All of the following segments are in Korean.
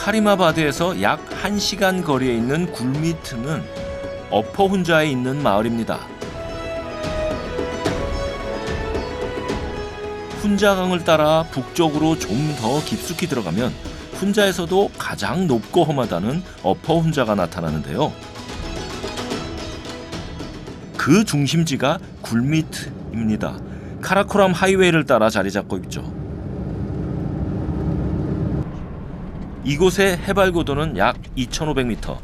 카리마바드에서 약 1시간 거리에 있는 굴미트는 어퍼 훈자에 있는 마을입니다. 훈자강을 따라 북쪽으로 좀 더 깊숙이 들어가면 훈자에서도 가장 높고 험하다는 어퍼 훈자가 나타나는데요. 그 중심지가 굴미트입니다. 카라코람 하이웨이를 따라 자리 잡고 있죠. 이곳의 해발 고도는 약 2,500m,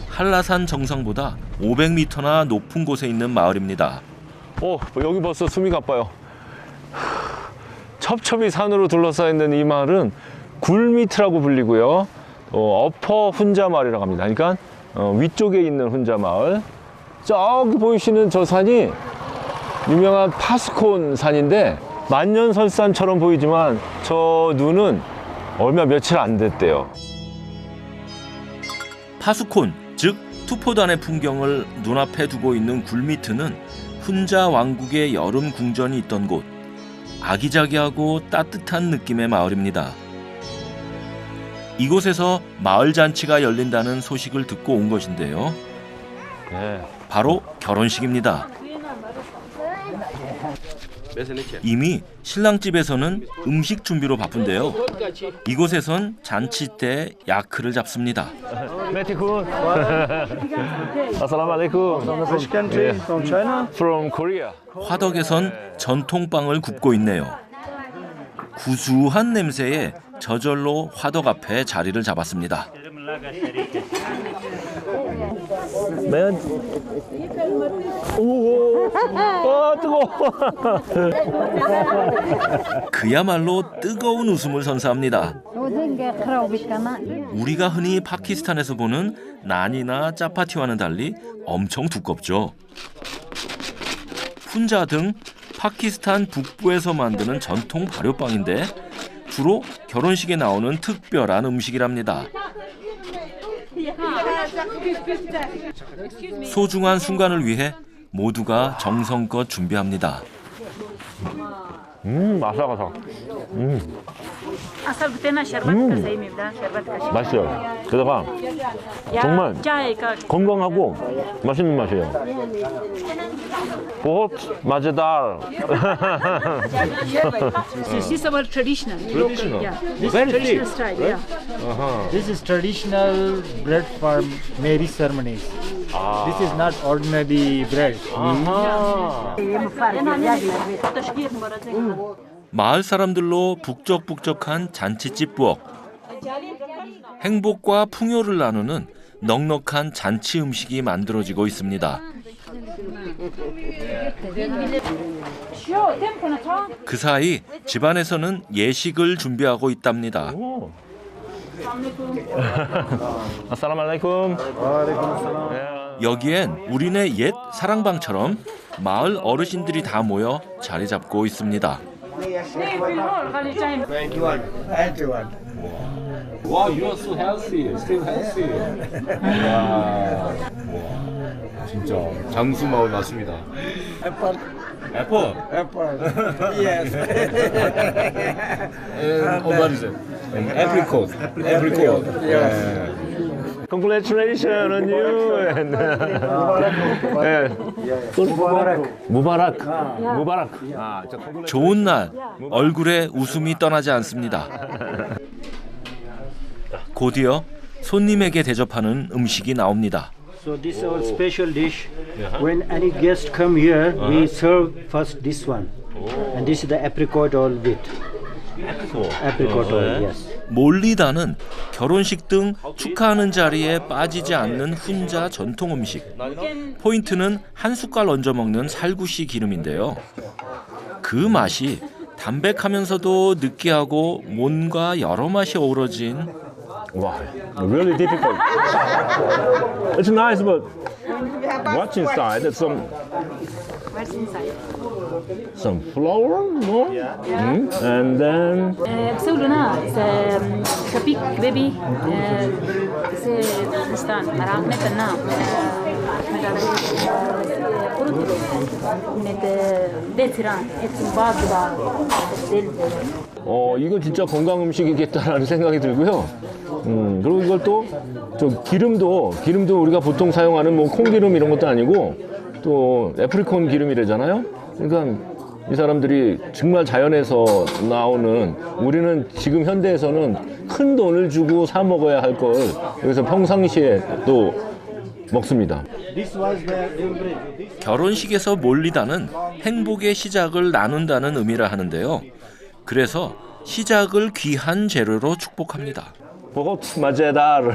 한라산 정상보다 500m나 높은 곳에 있는 마을입니다. 여기 벌써 숨이 가빠요. 첩첩이 산으로 둘러싸여 있는 이 마을은 굴미트라고 불리고요. 어퍼 훈자 마을이라고 합니다. 그러니까 위쪽에 있는 훈자 마을. 저기 보이시는 저 산이 유명한 파스콘 산인데 만년설산처럼 보이지만 저 눈은 얼마 며칠 안 됐대요. 파수콘, 즉 투포단의 풍경을 눈앞에 두고 있는 굴미트는 훈자 왕국의 여름 궁전이 있던 곳, 아기자기하고 따뜻한 느낌의 마을입니다. 이곳에서 마을 잔치가 열린다는 소식을 듣고 온 것인데요. 바로 결혼식입니다. 이미 신랑집에서는 음식 준비로 바쁜데요. 이곳에선 잔치 때 야크를 잡습니다. 화덕에선 전통빵을 굽고 있네요. 구수한 냄새에 저절로 화덕 앞에 자리를 잡았습니다. 뜨거워. 그야말로 뜨거운 웃음을 선사합니다. 우리가 흔히 파키스탄에서 보는 난이나 짜파티와는 달리 엄청 두껍죠. 푼자 등 파키스탄 북부에서 만드는 전통 발효빵인데 주로 결혼식에 나오는 특별한 음식이랍니다. 소중한 순간을 위해 모두가 정성껏 준비합니다. 아삭아삭. 맛있어요. 게다가 정말 건강하고 맛있는 맛이에요. बहुत मजेदार. This is our traditional. Traditional? Yeah. This Very is traditional thick, style. right? Yeah. This is traditional bread for marriage ceremonies. This is not ordinary bread. 마을 사람들로 북적북적한 잔치집 부엌. 행복과 풍요를 나누는 넉넉한 잔치 음식이 만들어지고 있습니다. 그 사이 집안에서는 예식을 준비하고 있답니다. 아살라말라이쿰. 여기엔 우리네 옛 사랑방처럼 마을 어르신들이 다 모여 자리 잡고 있습니다. Wow, you are so healthy, still healthy. 진짜 장수 마을 맞습니다. 애플. Yes. What is it? Apricot. Apricot. Yes. Congratulations on you. And, 무바락. 좋은 날, 얼굴에 웃음이 떠나지 않습니다. 곧이어 손님에게 대접하는 음식이 나옵니다. So this is our special dish. When any guest come here, we serve first this one. And this is the apricot oil with. Apricot oil, yes. 몰리다는 결혼식 등 축하하는 자리에 빠지지 않는 훈자 전통 음식. 포인트는 한 숟갈 얹어 먹는 살구씨 기름인데요. 그 맛이 담백하면서도 느끼하고 뭔가 여러 맛이 어우러진 Wow, really difficult. It's nice, but what's inside? There's What's inside? some flour, no? And then بسوي لنا شبيك بيبي فستان مراقنا تنا من 베테랑 이거 진짜 건강 음식이겠다라는 생각이 들고요. 그리고 이걸 또 저 기름도 우리가 보통 사용하는 뭐 콩기름 이런 것도 아니고 또 애프리콘 기름이래잖아요. 그러니까 이 사람들이 정말 자연에서 나오는, 우리는 지금 현대에서는 큰 돈을 주고 사 먹어야 할 걸 여기서 평상시에 또 먹습니다. 결혼식에서 몰리다는 행복의 시작을 나눈다는 의미라 하는데요. 그래서 시작을 귀한 재료로 축복합니다. 마제다르.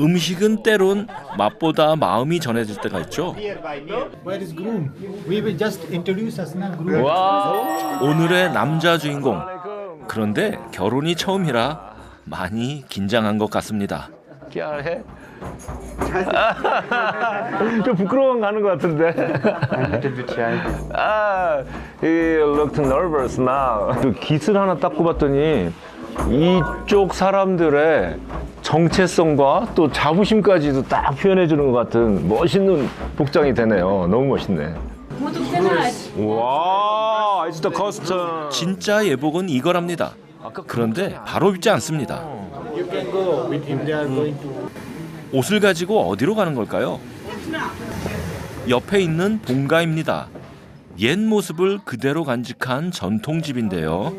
음식은 때론 맛보다 마음이 전해질 때가 있죠. Where is groom? We will just introduce us now, groom. 와. 오늘의 남자 주인공. 그런데 결혼이 처음이라 많이 긴장한 것 같습니다. 해? 좀 부끄러워 가는 것 같은데. He looked nervous now. 깃을 하나 닦고 봤더니 이쪽 사람들의 정체성과 또 자부심까지도 딱 표현해 주는 것 같은 멋있는 복장이 되네요. 너무 멋있네. 와, it's the custom. 진짜 예복은 이거랍니다. 그런데 바로 입지 않습니다. 옷을 가지고 어디로 가는 걸까요? 옆에 있는 본가입니다. 옛 모습을 그대로 간직한 전통집인데요.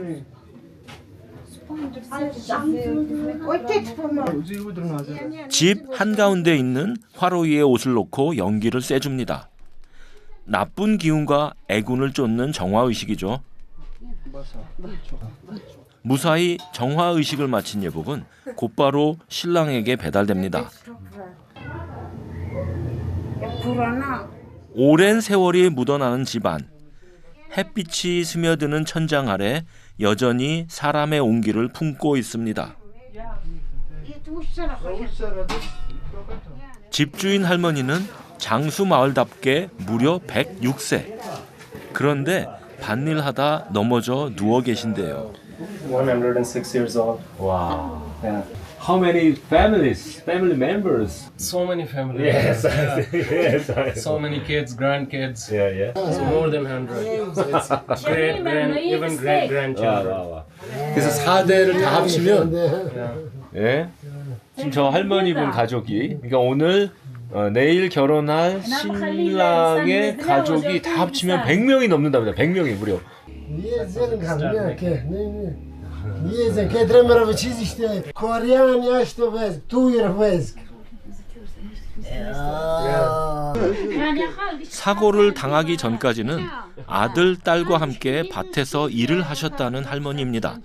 집 한가운데 있는 화로 위에 옷을 놓고 연기를 쐬줍니다. 나쁜 기운과 애군을 쫓는 정화의식이죠. 무사히 정화의식을 마친 예복은 곧바로 신랑에게 배달됩니다. 오랜 세월이 묻어나는 집안. 햇빛이 스며드는 천장 아래 여전히 사람의 온기를 품고 있습니다. 집주인 할머니는 장수마을답게 무려 106세. 그런데 밭일하다 넘어져 누워 계신데요. 106 years old. 와. Yeah. How many family members? So many families. Yes. So many kids, grandkids. Yeah. So more than 100. So it's even great grandchildren. 그래서 4대를 다 합치면 예. 지금 저 할머니분 가족이, 그러니까 오늘 내일 결혼할 신랑의 가족이 다 합치면 100명이 넘는답니다. 100명이 무려. 사고를 당하기 전까지는 아들, 딸과 함께 밭에서 일을 하셨다는 할머니입니다.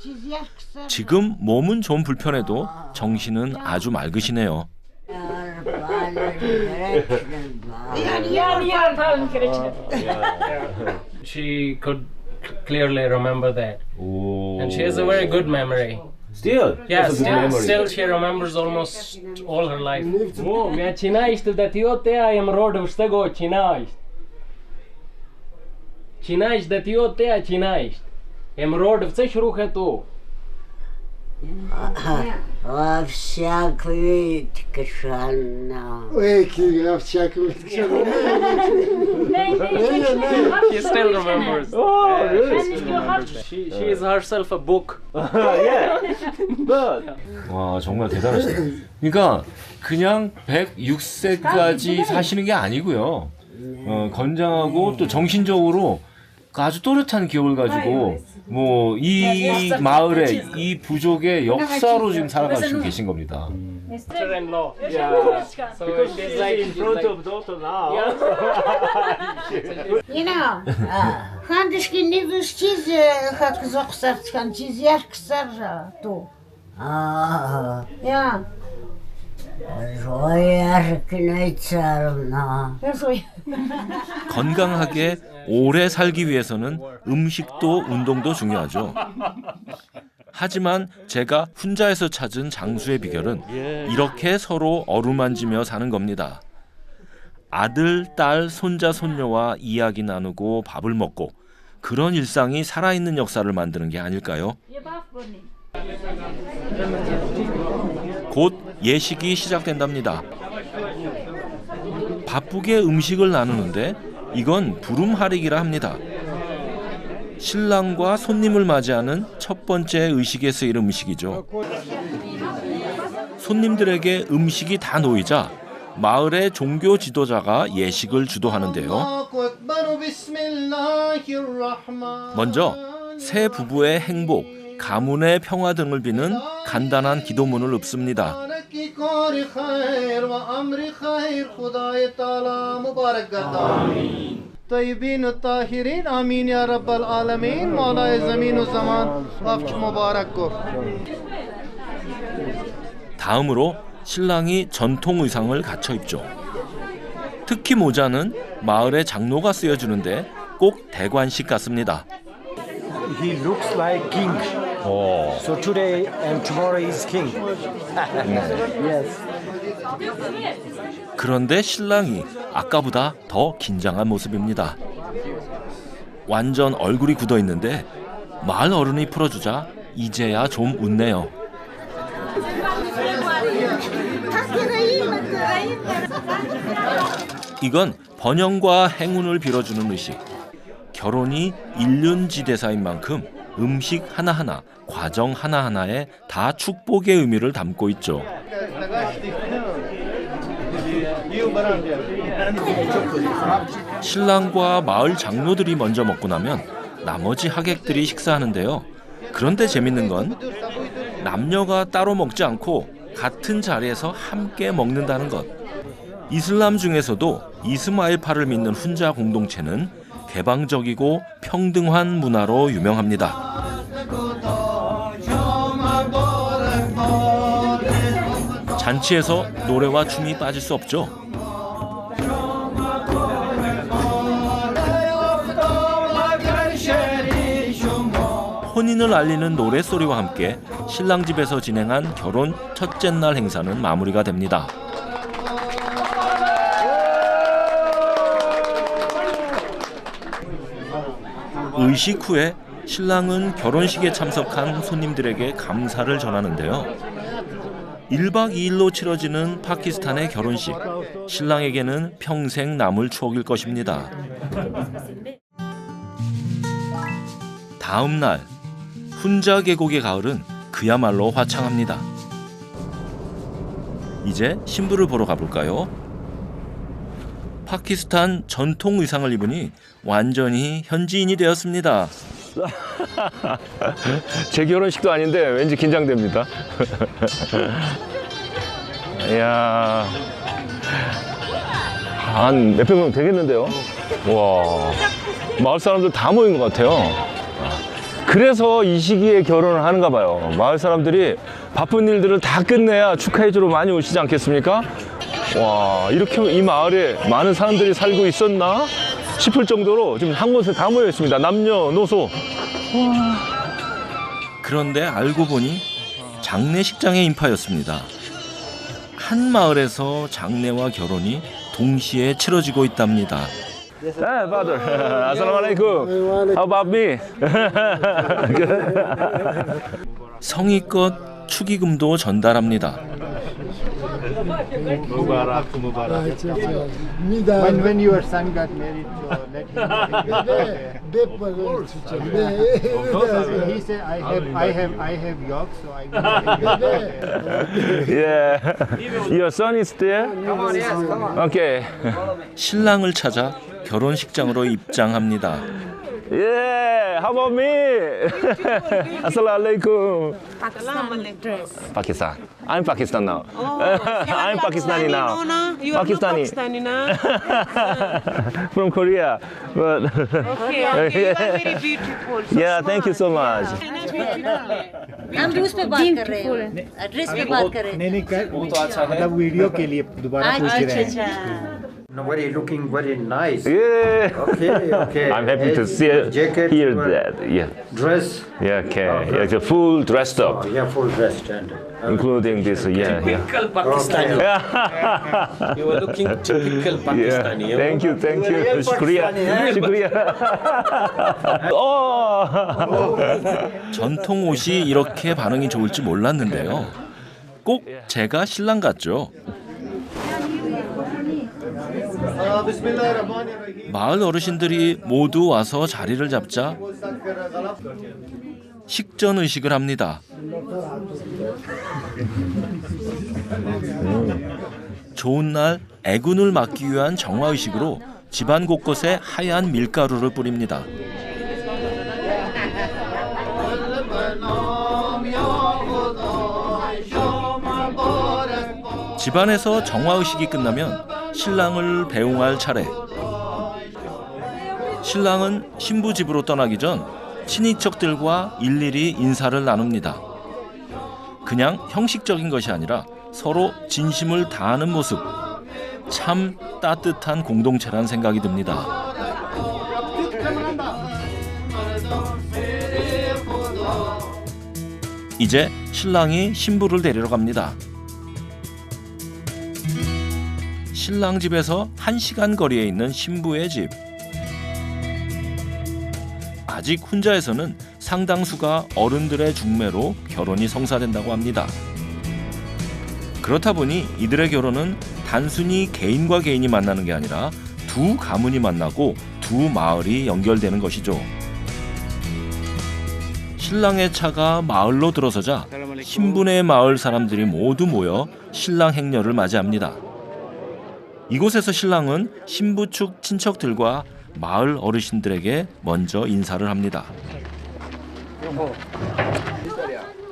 지금 몸은 좀 불편해도 정신은 아주 맑으시네요. She could clearly remember that. 오. And she has a very good memory. Still. Yes, That's a good memory. still she remembers almost all her life. Ja činaist da ti oteajem rodov štego činaist. Činaist da ti otea činaist. Em rodov цеш ruhe tu. Во всякую ткану. She still remembers. Oh, really? She is herself a book. 와, 정말 대단하시다. 그러니까 그냥 106세까지 사시는 게 아니고요. 건장하고 또 정신적으로 아주 또렷한 기억을 가지고 뭐 이 마을의 이 부족의 역사로 지금 살아가시고 계신 겁니다. Sister-in-law. Yeah. So she's like in front of daughter now. You know, handishki nidus cheese hak zoksart kan cheese yaksar tu. Yeah. 건강하게 오래 살기 위해서는 음식도 운동도 중요하죠. 하지만 제가 훈자에서 찾은 장수의 비결은 이렇게 서로 어루만지며 사는 겁니다. 아들, 딸, 손자, 손녀와 이야기 나누고 밥을 먹고 그런 일상이 살아있는 역사를 만드는 게 아닐까요? 곧 예식이 시작된답니다. 바쁘게 음식을 나누는데 이건 부름하리기라 합니다. 신랑과 손님을 맞이하는 첫 번째 의식에 쓰일 음식이죠. 손님들에게 음식이 다 놓이자 마을의 종교 지도자가 예식을 주도하는데요. 먼저 새 부부의 행복, 가문의 평화 등을 비는 간단한 기도문을 읊습니다. 다음으로 신랑이 전통 의상을 갖춰 입죠. 특히 모자는 마을의 장로가 쓰여주는데 꼭 대관식 같습니다. He looks like king. So today and tomorrow is king. Yes. 그런데 신랑이 아까보다 더 긴장한 모습입니다. 완전 얼굴이 굳어 있는데 마을 어른이 풀어주자 이제야 좀 웃네요. 이건 번영과 행운을 빌어주는 의식. 결혼이 일륜지대사인 만큼 음식 하나하나, 과정 하나하나에 다 축복의 의미를 담고 있죠. 신랑과 마을 장로들이 먼저 먹고 나면 나머지 하객들이 식사하는데요. 그런데 재밌는 건 남녀가 따로 먹지 않고 같은 자리에서 함께 먹는다는 것. 이슬람 중에서도 이스마일파를 믿는 훈자 공동체는 개방적이고 평등한 문화로 유명합니다. 잔치에서 노래와 춤이 빠질 수 없죠. 혼인을 알리는 노랫소리와 함께 신랑 집에서 진행한 결혼 첫째 날 행사는 마무리가 됩니다. 의식 후에 신랑은 결혼식에 참석한 손님들에게 감사를 전하는데요. 1박 2일로 치러지는 파키스탄의 결혼식. 신랑에게는 평생 남을 추억일 것입니다. 다음 날, 훈자 계곡의 가을은 그야말로 화창합니다. 이제 신부를 보러 가볼까요? 파키스탄 전통 의상을 입으니 완전히 현지인이 되었습니다. 제 결혼식도 아닌데 왠지 긴장됩니다. 이야, 한 몇백 명 되겠는데요? 와, 마을 사람들 다 모인 것 같아요. 그래서 이 시기에 결혼을 하는가 봐요. 마을 사람들이 바쁜 일들을 다 끝내야 축하해주러 많이 오시지 않겠습니까? 와, 이렇게 이 마을에 많은 사람들이 살고 있었나 싶을 정도로 지금 한 곳에 다 모여 있습니다. 남녀노소. 그런데 알고 보니 장례식장의 인파였습니다. 한 마을에서 장례와 결혼이 동시에 치러지고 있답니다. Hey, father. Assalamualaikum. How about me? 성의껏 축의금도 전달합니다. When your son got married, let him. He said, I have yolk, so I will. Yeah. Your son is there? Okay. 신랑을 찾아 결혼식장으로 입장합니다. Yeah. How about me? Assalamualaikum. Pakistan. I'm Pakistan now. I'm Pakistani now. You are Pakistani. Pakistani now. From Korea. But Okay, okay. You are very beautiful. So yeah, thank you so much. हम भी उस पे बात कर रहे हैं एड्रेस पे बात कर रहे हैं नहीं मतलब वीडियो के लिए दोबारा पूछ रहे हैं. Very looking very nice. Yeah. Okay. I'm happy to see Jacket, hear that. Yeah. dress. Yeah. Okay. Yeah, the full dressed up, Yeah, full dressed and. including this. Yeah. Typical Pakistani. Yeah. You are looking typical Pakistani. Yeah. Thank you. Shukriya. Oh. 전통 옷이 이렇게 반응이 좋을지 몰랐는데요. 꼭 제가 신랑 같죠. 마을 어르신들이 모두 와서 자리를 잡자 식전 의식을 합니다. 좋은 날 애군을 막기 위한 정화 의식으로 집안 곳곳에 하얀 밀가루를 뿌립니다. 집안에서 정화 의식이 끝나면 신랑을 배웅할 차례. 신랑은 신부 집으로 떠나기 전 친인척들과 일일이 인사를 나눕니다. 그냥 형식적인 것이 아니라 서로 진심을 다하는 모습. 참 따뜻한 공동체란 생각이 듭니다. 이제 신랑이 신부를 데리러 갑니다. 신랑 집에서 1시간 거리에 있는 신부의 집. 아직 훈자에서는 상당수가 어른들의 중매로 결혼이 성사된다고 합니다. 그렇다 보니 이들의 결혼은 단순히 개인과 개인이 만나는 게 아니라 두 가문이 만나고 두 마을이 연결되는 것이죠. 신랑의 차가 마을로 들어서자 신부네 마을 사람들이 모두 모여 신랑 행렬을 맞이합니다. 이곳에서 신랑은 신부 측 친척들과 마을 어르신들에게 먼저 인사를 합니다.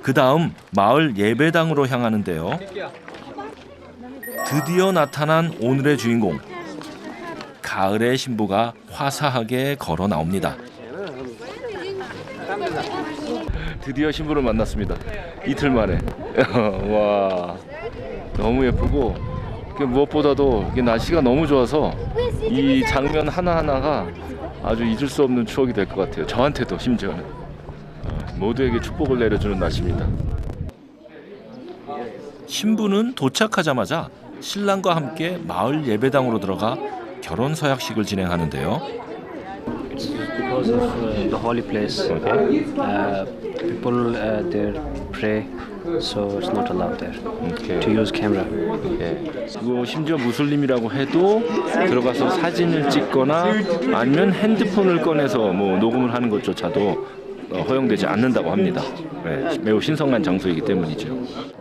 그 다음 마을 예배당으로 향하는데요. 드디어 나타난 오늘의 주인공. 가을의 신부가 화사하게 걸어 나옵니다. 드디어 신부를 만났습니다. 이틀 만에. 와, 너무 예쁘고 무엇보다도 이게 날씨가 너무 좋아서 이 장면 하나하나가 아주 잊을 수 없는 추억이 될 것 같아요. 저한테도 심지어는. 모두에게 축복을 내려주는 날씨입니다. 신부는 도착하자마자 신랑과 함께 마을 예배당으로 들어가 결혼 서약식을 진행하는데요. Because of the holy place, people there pray, so it's not allowed there to use camera. 그리고 심지어 무슬림이라고 해도 들어가서 사진을 찍거나 아니면 핸드폰을 꺼내서 뭐 녹음을 하는 것조차도 허용되지 않는다고 합니다. 네, 매우 신성한 장소이기 때문이죠.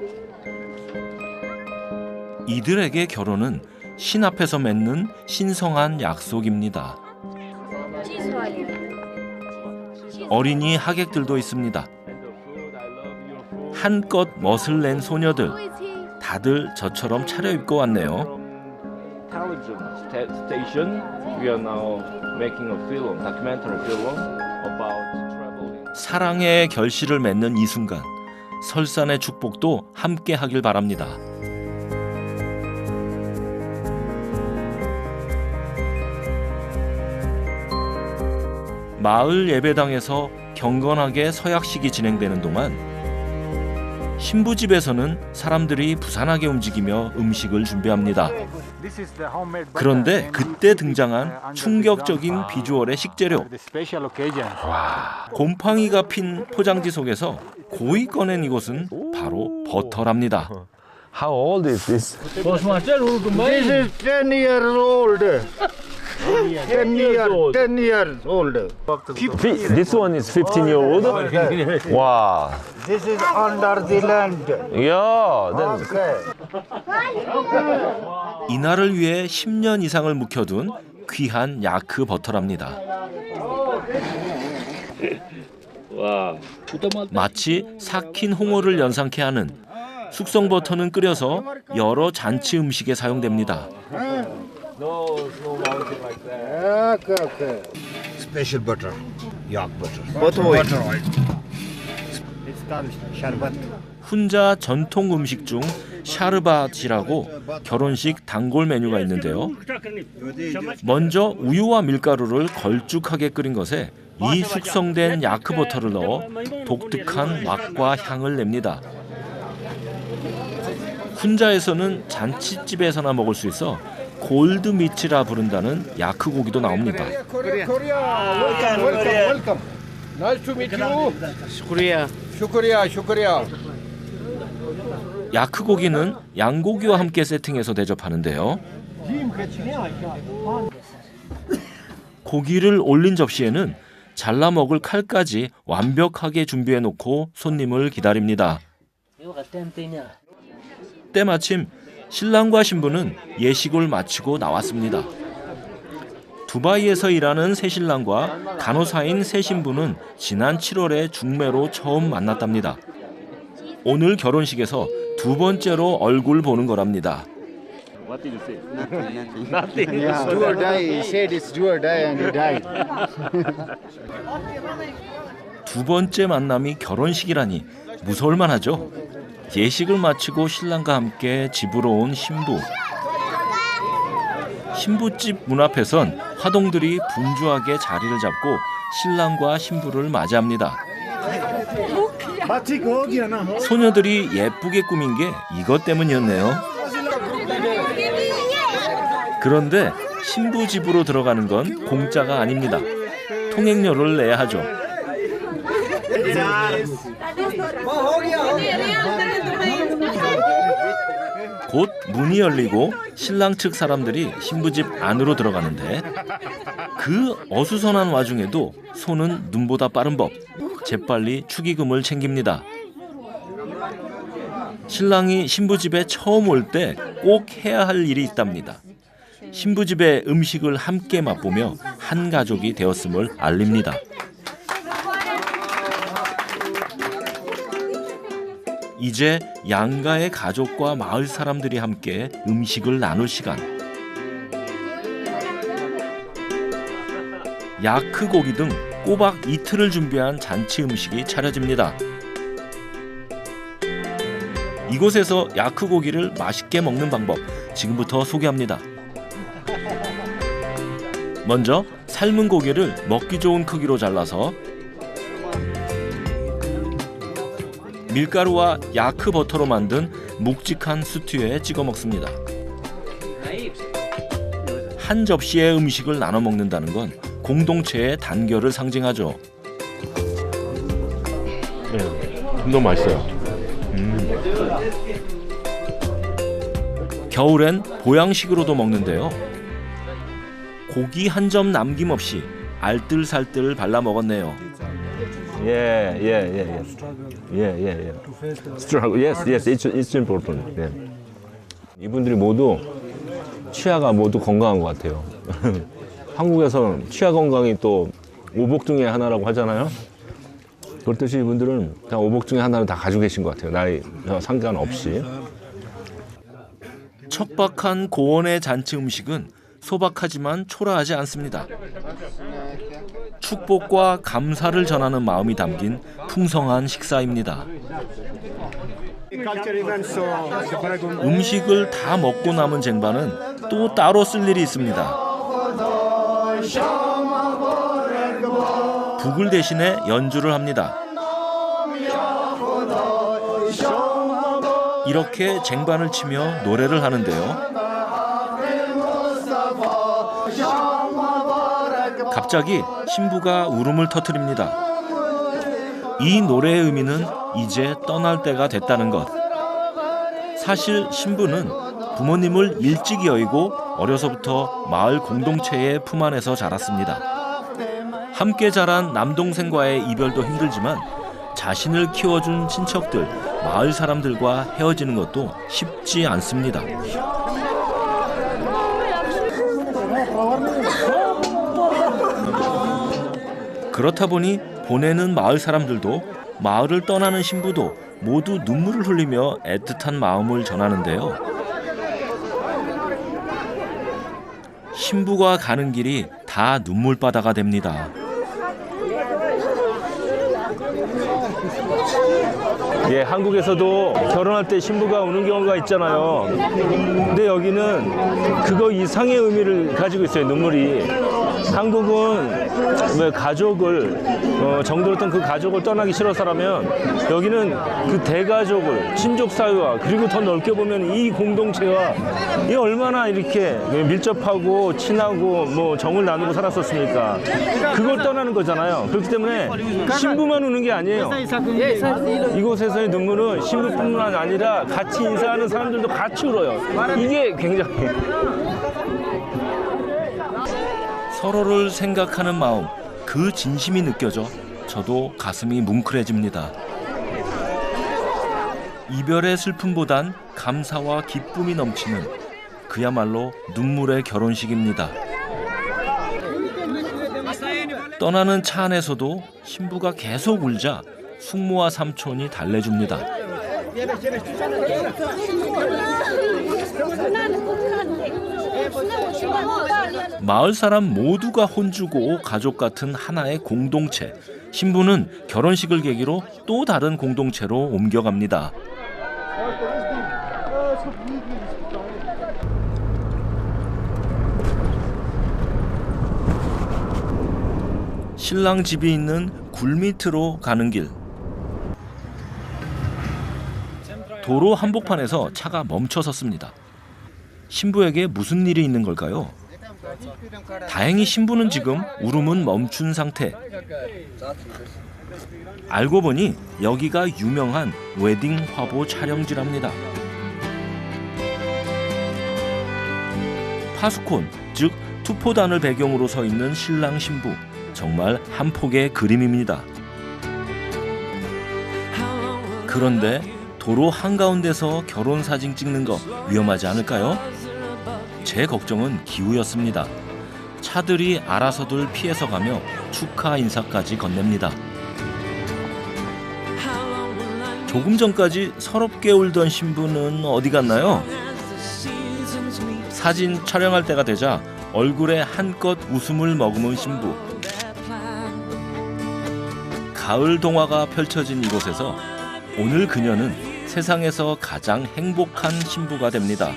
이들에게 결혼은 신 앞에서 맺는 신성한 약속입니다. 어린이 하객들도 있습니다. 한껏 멋을 낸 소녀들. 다들 저처럼 차려입고 왔네요. 사랑의 결실을 맺는 이 순간, 설산의 축복도 함께 하길 바랍니다. 마을 예배당에서 경건하게 서약식이 진행되는 동안 신부 집에서는 사람들이 부산하게 움직이며 음식을 준비합니다. 그런데 그때 등장한 충격적인 비주얼의 식재료. 곰팡이가 핀 포장지 속에서 고이 꺼낸 이것은 바로 버터랍니다. How old is this? This is 10 years old. 10 years old. This one is 15 year old? Wow. This is under the land. Yeah. Then 이날을 위해 10년 이상을 묵혀둔 귀한 야크 버터랍니다. 마치 삭힌 홍어를 연상케 하는 숙성 버터는 끓여서 여러 잔치 음식에 사용됩니다. Special butter, yak butter. Butter oil. It's called sharbat. 훈자 전통 음식 중 샤르바티라고 결혼식 단골 메뉴가 있는데요. 먼저 우유와 밀가루를 걸쭉하게 끓인 것에 이 숙성된 야크 버터를 넣어 독특한 맛과 향을 냅니다. 훈자에서는 잔치집에서나 먹을 수 있어 골드 미치라 부른다는 야크 고기도 나옵니다. Welcome. Nice to meet you. Shukriya. 야크 고기는 양고기와 함께 세팅해서 대접하는데요. 고기를 올린 접시에는 잘라 먹을 칼까지 완벽하게 준비해 놓고 손님을 기다립니다. 때마침 신랑과 신부는 예식을 마치고 나왔습니다. 두바이에서 일하는 새 신랑과 간호사인 새 신부는 지난 7월에 중매로 처음 만났답니다. 오늘 결혼식에서 두 번째로 얼굴 보는 거랍니다. What did you say? Nothing. Yeah, do or die. He said it's do or die and he died. 두 번째 만남이 결혼식이라니 무서울 만하죠. 예식을 마치고 신랑과 함께 집으로 온 신부. 신부집 문 앞에선 화동들이 분주하게 자리를 잡고 신랑과 신부를 맞이합니다. 소녀들이 예쁘게 꾸민 게 이것 때문이었네요. 그런데 신부 집으로 들어가는 건 공짜가 아닙니다. 통행료를 내야 하죠. 곧 문이 열리고 신랑 측 사람들이 신부집 안으로 들어가는데 그 어수선한 와중에도 손은 눈보다 빠른 법. 재빨리 축의금을 챙깁니다. 신랑이 신부집에 처음 올 때 꼭 해야 할 일이 있답니다. 신부집의 음식을 함께 맛보며 한 가족이 되었음을 알립니다. 이제 양가의 가족과 마을 사람들이 함께 음식을 나눌 시간. 야크 고기 등 꼬박 이틀을 준비한 잔치 음식이 차려집니다. 이곳에서 야크 고기를 맛있게 먹는 방법 지금부터 소개합니다. 먼저 삶은 고기를 먹기 좋은 크기로 잘라서 밀가루와 야크 버터로 만든 묵직한 스튜에 찍어 먹습니다. 한 접시의 음식을 나눠 먹는다는 건 공동체의 단결을 상징하죠. 너무 맛있어요. 겨울엔 보양식으로도 먹는데요. 고기 한 점 남김없이 알뜰살뜰 발라 먹었네요. Struggle. Yes, it's important. Yeah. 이분들이 모두 치아가 모두 건강한 것 같아요. 한국에서 치아 건강이 또 오복 중에 하나라고 하잖아요. 그렇듯이 이분들은 다 오복 중에 하나를 다 가지고 계신 것 같아요. 나이 상관없이. 척박한 고원의 잔치 음식은 소박하지만 초라하지 않습니다. 축복과 감사를 전하는 마음이 담긴 풍성한 식사입니다. 음식을 다 먹고 남은 쟁반은 또 따로 쓸 일이 있습니다. 북을 대신해 연주를 합니다. 이렇게 쟁반을 치며 노래를 하는데요. 갑자기 신부가 울음을 터뜨립니다. 이 노래의 의미는 이제 떠날 때가 됐다는 것. 사실 신부는 부모님을 일찍 여의고 어려서부터 마을 공동체의 품 안에서 자랐습니다. 함께 자란 남동생과의 이별도 힘들지만 자신을 키워준 친척들, 마을 사람들과 헤어지는 것도 쉽지 않습니다. 그렇다 보니 보내는 마을 사람들도 마을을 떠나는 신부도 모두 눈물을 흘리며 애틋한 마음을 전하는데요. 신부가 가는 길이 다 눈물바다가 됩니다. 예, 한국에서도 결혼할 때 신부가 우는 경우가 있잖아요. 근데 여기는 그거 이상의 의미를 가지고 있어요, 눈물이. 한국은 왜 가족을 정들었던 그 가족을 떠나기 싫어서라면 여기는 그 대가족을 친족 사회와 그리고 더 넓게 보면 이 공동체와 이 얼마나 이렇게 밀접하고 친하고 뭐 정을 나누고 살았었습니까? 그걸 떠나는 거잖아요. 그렇기 때문에 신부만 우는 게 아니에요. 이곳에서의 눈물은 신부뿐만 아니라 같이 인사하는 사람들도 같이 울어요. 이게 굉장히 서로를 생각하는 마음, 그 진심이 느껴져 저도 가슴이 뭉클해집니다. 이별의 슬픔보단 감사와 기쁨이 넘치는 그야말로 눈물의 결혼식입니다. 떠나는 차 안에서도 신부가 계속 울자 숙모와 삼촌이 달래줍니다. 마을 사람 모두가 혼주고 가족 같은 하나의 공동체. 신부는 결혼식을 계기로 또 다른 공동체로 옮겨갑니다. 신랑 집이 있는 굴 밑으로 가는 길. 도로 한복판에서 차가 멈춰 섰습니다. 신부에게 무슨 일이 있는 걸까요? 다행히 신부는 지금 울음은 멈춘 상태. 알고 보니 여기가 유명한 웨딩 화보 촬영지랍니다. 파수콘, 즉 투포단을 배경으로 서 있는 신랑 신부. 정말 한 폭의 그림입니다. 그런데 도로 한가운데서 결혼 사진 찍는 거 위험하지 않을까요? 제 걱정은 기후였습니다. 차들이 알아서들 피해서 가며 축하 인사까지 건넵니다. 조금 전까지 서럽게 울던 신부는 어디 갔나요? 사진 촬영할 때가 되자 얼굴에 한껏 웃음을 머금은 신부. 가을 동화가 펼쳐진 이곳에서 오늘 그녀는 세상에서 가장 행복한 신부가 됩니다.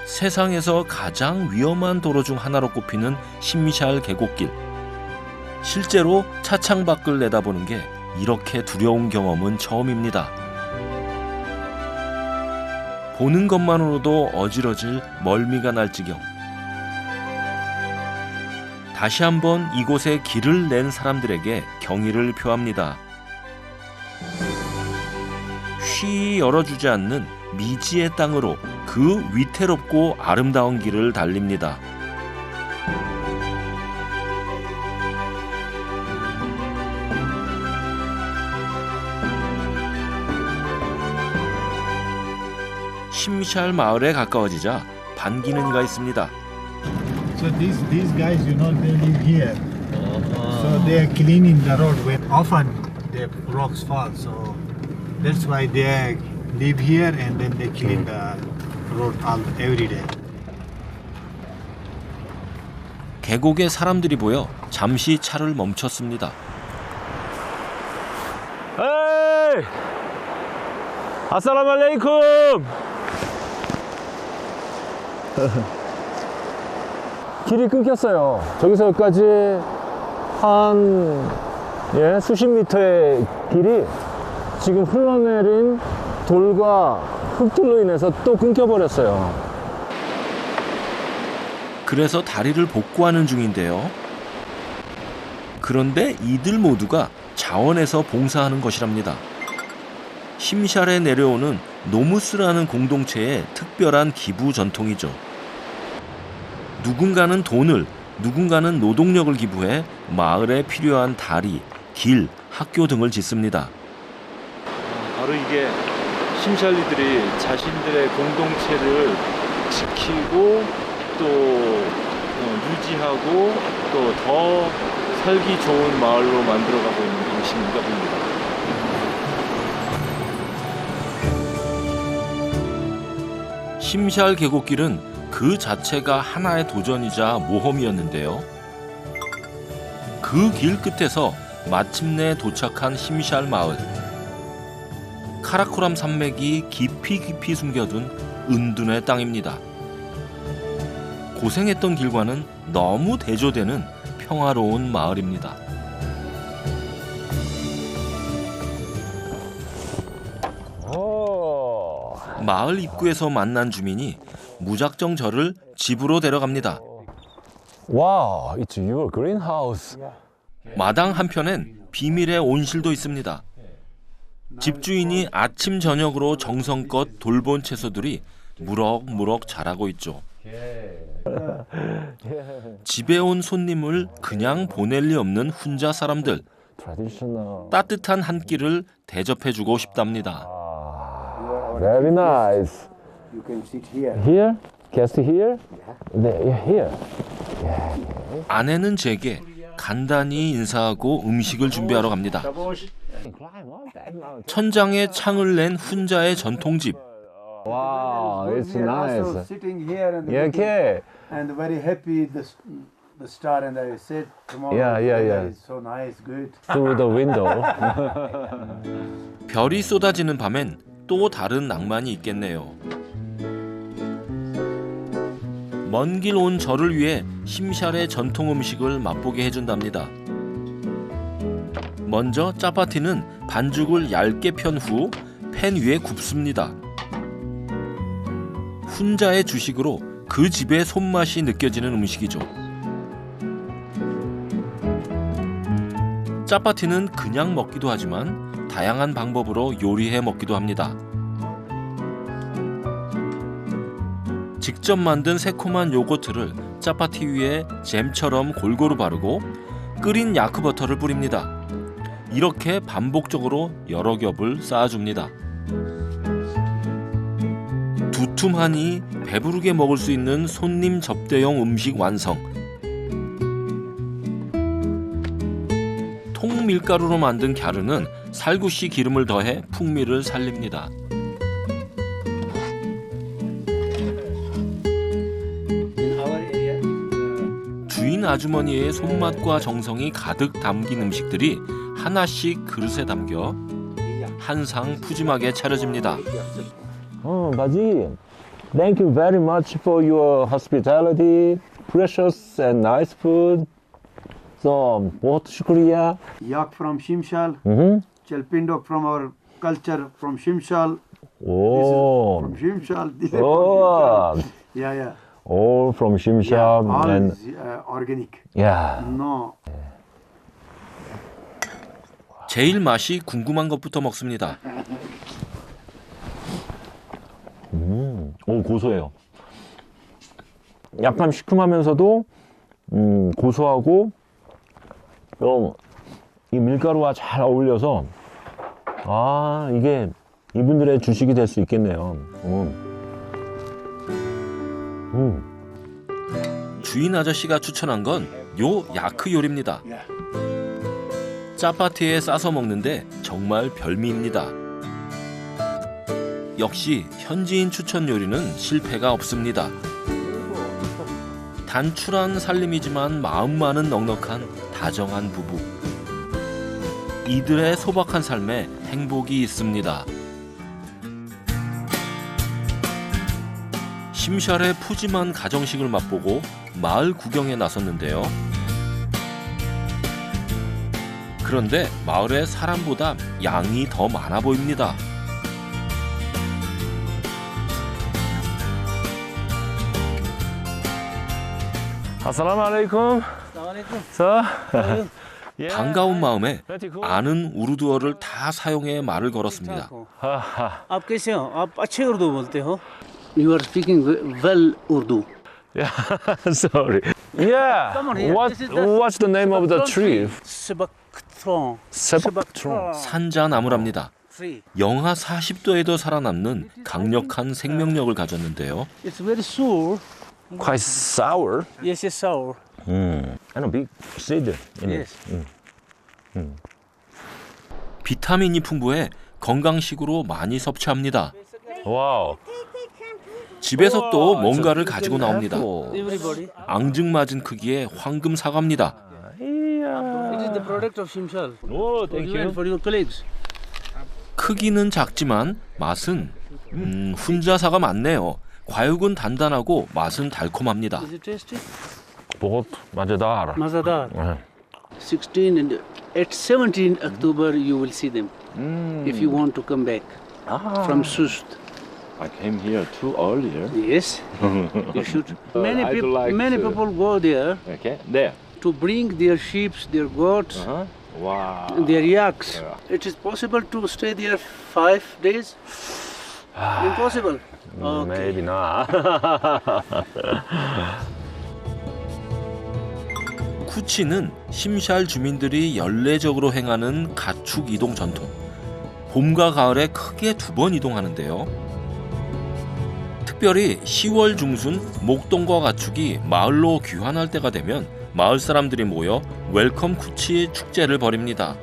세상에서 가장 위험한 도로 중 하나로 꼽히는 심샬 계곡길. 실제로 차창 밖을 내다보는 게 이렇게 두려운 경험은 처음입니다. 보는 것만으로도 어지러질 멀미가 날 지경. 다시 한번 이곳에 길을 낸 사람들에게 경의를 표합니다. 쉬이 열어주지 않는 미지의 땅으로 그 위태롭고 아름다운 길을 달립니다. 심샬 마을에 가까워지자 반기는 이가 있습니다. So these guys, you know, they live here. So they are cleaning the road when often the rocks fall. So that's why they live here and then they clean the road every day. 계곡에 사람들이 보여 잠시 차를 멈췄습니다. 에이! 아살라무 알레이쿰! 길이 끊겼어요. 저기서 여기까지 한 수십 미터의 길이 지금 흘러내린 돌과 흙들로 인해서 또 끊겨버렸어요. 그래서 다리를 복구하는 중인데요. 그런데 이들 모두가 자원에서 봉사하는 것이랍니다. 심샬에 내려오는 노무스라는 공동체의 특별한 기부 전통이죠. 누군가는 돈을, 누군가는 노동력을 기부해 마을에 필요한 다리, 길, 학교 등을 짓습니다. 바로 이게 심샬리들이 자신들의 공동체를 지키고 또 유지하고 또 더 살기 좋은 마을로 만들어가고 있는 방식인가 봅니다. 심샬 계곡길은 그 자체가 하나의 도전이자 모험이었는데요. 그 길 끝에서 마침내 도착한 심샬 마을. 카라코람 산맥이 깊이 숨겨둔 은둔의 땅입니다. 고생했던 길과는 너무 대조되는 평화로운 마을입니다. 마을 입구에서 만난 주민이 무작정 저를 집으로 데려갑니다. 와, it's your greenhouse. 마당 한편엔 비밀의 온실도 있습니다. 집주인이 아침 저녁으로 정성껏 돌본 채소들이 무럭무럭 자라고 있죠. 집에 온 손님을 그냥 보낼 리 없는 훈자 사람들. 따뜻한 한 끼를 대접해주고 싶답니다. Very nice. You can sit here. Here? Guest here? Here. 아내는 제게 간단히 인사하고 음식을 준비하러 갑니다. 천장에 창을 낸 훈자의 전통집. Wow, it's We are also nice. sitting here and Yeah, okay. and very happy the star and I said tomorrow. Yeah, yeah, yeah. It's so nice, good. Through the window. 별이 쏟아지는 밤엔 또 다른 낭만이 있겠네요. 먼 길 온 저를 위해 심샬의 전통 음식을 맛보게 해준답니다. 먼저 짜파티는 반죽을 얇게 편 후 팬 위에 굽습니다. 훈자의 주식으로 그 집의 손맛이 느껴지는 음식이죠. 짜파티는 그냥 먹기도 하지만 다양한 방법으로 요리해 먹기도 합니다. 직접 만든 새콤한 요거트를 짜파티 위에 잼처럼 골고루 바르고 끓인 야크버터를 뿌립니다. 이렇게 반복적으로 여러 겹을 쌓아줍니다. 두툼하니 배부르게 먹을 수 있는 손님 접대용 음식 완성. 통밀가루로 만든 갸르는 살구씨 기름을 더해 풍미를 살립니다. 주인 아주머니의 손맛과 정성이 가득 담긴 음식들이 하나씩 그릇에 담겨 한 상 푸짐하게 차려집니다. Baji, thank you very much for your hospitality, precious and nice food. So, बहुत शुक्रिया. Yak from Shimshal, Mm-hmm. Chalpindok from our culture from Shimshal. Oh, From Shimshal. This is oh, yeah, yeah. all from Yeah, Shimsham all and is, organic. yeah. No. 제일 맛이 궁금한 것부터 먹습니다. 오, 고소해요. 약간 시큼하면서도 고소하고 이 밀가루와 잘 어울려서 이게 이분들의 주식이 될 수 있겠네요. 주인 아저씨가 추천한 건 요 야크 요리입니다. 짜파티에 싸서 먹는데 정말 별미입니다. 역시 현지인 추천 요리는 실패가 없습니다. 단출한 살림이지만 마음만은 넉넉한 다정한 부부. 이들의 소박한 삶에 행복이 있습니다. 심샬의 푸짐한 가정식을 맛보고 마을 구경에 나섰는데요. 그런데 마을에 사람보다 양이 더 많아 보입니다. 아살라무 알레이쿰. 반가운 마음에 아는 우르두어를 다 사용해 말을 걸었습니다. आप कैसे हो? आप अच्छे उर्दू बोलते हो? You are speaking well Urdu. Yeah, sorry. Yeah. What's the name of the tree? Sebakthron. Sebakthron. 산자나무랍니다. 영하 40도에도 살아남는 강력한 생명력을 가졌는데요. It's very sour. Quite sour. Yes, it's sour. And a big seed in it. 비타민이 풍부해 건강식으로 많이 섭취합니다. 와우. 집에서 또 뭔가를 가지고 나옵니다. Everybody. 앙증맞은 크기의 황금 사과입니다. It is the product of Shimshal. Oh, thank you. For your colleagues. 크기는 작지만 맛은 훈자 사과 맞네요. 과육은 단단하고 맛은 달콤합니다. Is it tasty? बहुत मजेदार. Mazadar. 16 and at 17 October you will see them. If you want to come back from Sust. I came here too earlier. Yes, you should. Many people go there Okay, there. to bring their sheep, their goats, Wow. their yaks. It is possible to stay there 5 days? Impossible. Okay. Maybe not. 쿠치는 심샬 주민들이 연례적으로 행하는 가축 이동 전통. 봄과 가을에 크게 2번 이동하는데요. 특별히 10월 중순 목동과 가축이 마을로 귀환할 때가 되면 마을 사람들이 모여 웰컴 쿠치 축제를 벌입니다.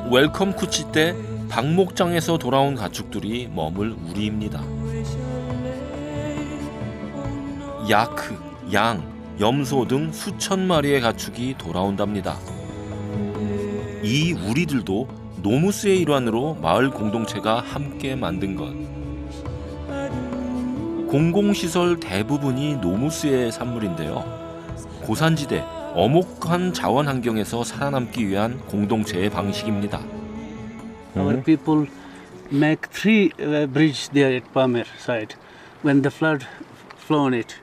웰컴 쿠치 때 방목장에서 돌아온 가축들이 머물 우리입니다. 야크, 양, 염소 등 수천 마리의 가축이 돌아온답니다. 이 우리들도 노무스의 일환으로 마을 공동체가 함께 만든 것. 공공시설 대부분이 노무스의 산물인데요. 고산지대, 어목한 자원 환경에서 살아남기 위한 공동체의 방식입니다. Our people make 3 bridges there at Palmer side when the flood flown it.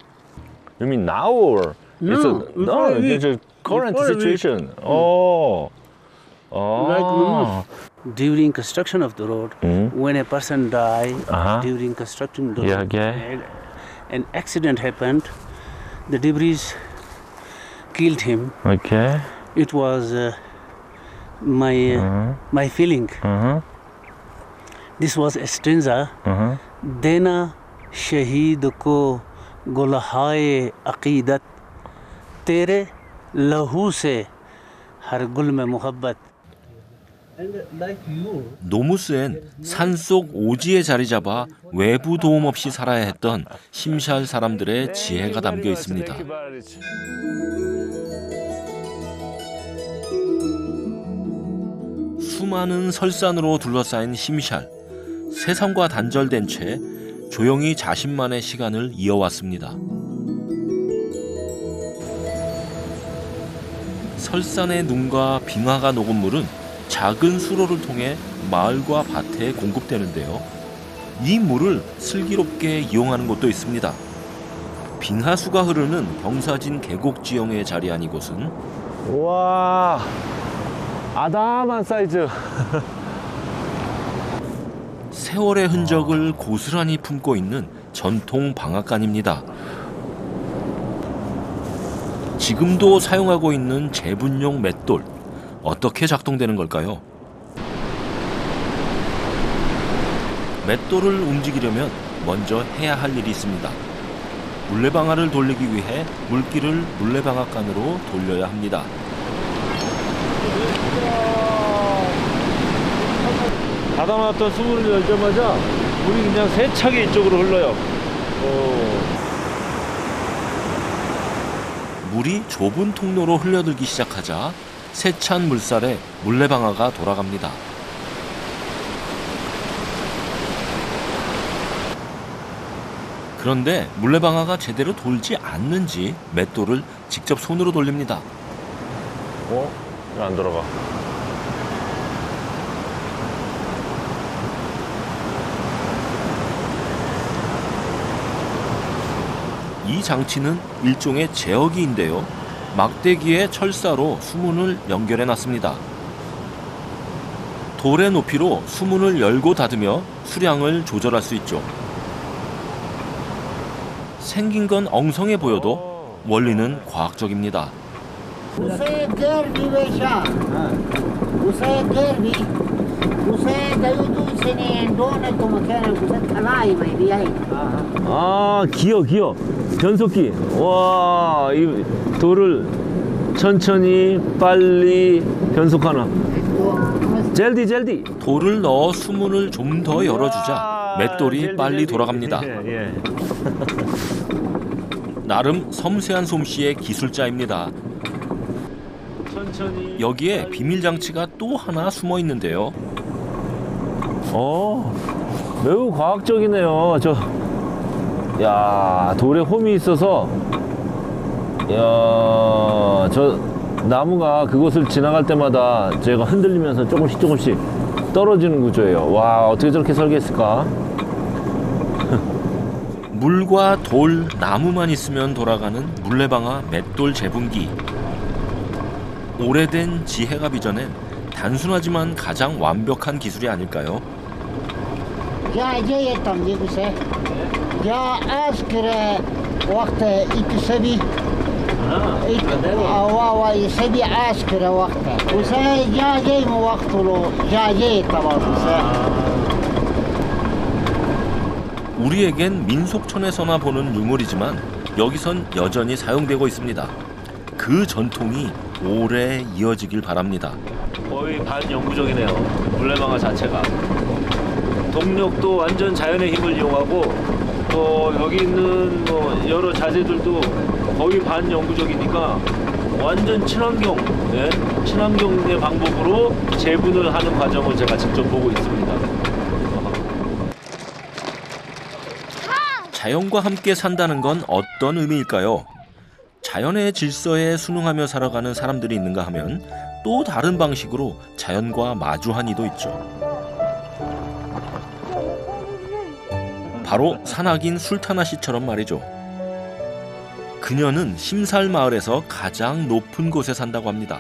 You mean now or? No, it's a current situation. Oh. During construction of the road, when a person died during construction, an accident happened. The debris killed him. Okay. It was my feeling. This was a stanza. देना शहीद को गुलहाए अकीदत तेरे लहू से हर गुल में मोहब्बत. 노무스엔 산속 오지에 자리 잡아 외부 도움 없이 살아야 했던 심샬 사람들의 지혜가 담겨 있습니다. 수많은 설산으로 둘러싸인 심샬. 세상과 단절된 채 조용히 자신만의 시간을 이어왔습니다. 설산의 눈과 빙하가 녹은 물은 작은 수로를 통해 마을과 밭에 공급되는데요. 이 물을 슬기롭게 이용하는 곳도 있습니다. 빙하수가 흐르는 경사진 계곡 지형에 자리한 이곳은 와, 아담한 사이즈. 세월의 흔적을 고스란히 품고 있는 전통 방앗간입니다. 지금도 사용하고 있는 제분용 맷돌. 어떻게 작동되는 걸까요? 맷돌을 움직이려면 먼저 해야 할 일이 있습니다. 물레방아를 돌리기 위해 물기를 물레방앗간으로 돌려야 합니다. 닫아놨던 수문을 열자마자 물이 그냥 세차게 이쪽으로 흘러요. 물이 좁은 통로로 흘러들기 시작하자 세찬 물살에 물레방아가 돌아갑니다. 그런데 물레방아가 제대로 돌지 않는지 맷돌을 직접 손으로 돌립니다. 왜 안 돌아가? 이 장치는 일종의 제어기인데요. 막대기에 철사로 수문을 연결해 놨습니다. 돌의 높이로 수문을 열고 닫으며 수량을 조절할 수 있죠. 생긴 건 엉성해 보여도 원리는 과학적입니다. 아, 기어. 변속기. 와, 이 돌을 천천히 빨리 변속하나. 젤디. 돌을 넣어 수문을 좀 더 열어주자 맷돌이 빨리 돌아갑니다. 나름 섬세한 솜씨의 기술자입니다. 여기에 비밀 장치가 또 하나 숨어 있는데요. 매우 과학적이네요. 돌에 홈이 있어서, 저 나무가 그곳을 지나갈 때마다 제가 흔들리면서 조금씩 떨어지는 구조예요. 와, 어떻게 저렇게 설계했을까? 물과 돌, 나무만 있으면 돌아가는 물레방아 맷돌 재분기. 오래된 지혜가 빚어낸 단순하지만 가장 완벽한 기술이 아닐까요? Ya tam yeguse. Ya askere vakte ikisbi. Wa sebi askere vakte. Usa ya mu vaktulu ya tamam 우리에겐 민속촌에서나 보는 유물이지만 여기선 여전히 사용되고 있습니다. 그 전통이 오래 이어지길 바랍니다. 거의 반영구적이네요. 물레방아 자체가. 동력도 완전 자연의 힘을 이용하고 또 여기 있는 뭐 여러 자재들도 거의 반영구적이니까 완전 친환경, 네? 친환경의 방법으로 재분을 하는 과정을 제가 직접 보고 있습니다. 자연과 함께 산다는 건 어떤 의미일까요? 자연의 질서에 순응하며 살아가는 사람들이 있는가 하면 또 다른 방식으로 자연과 마주한 이도 있죠. 바로 산악인 술타나 씨처럼 말이죠. 그녀는 심살 마을에서 가장 높은 곳에 산다고 합니다.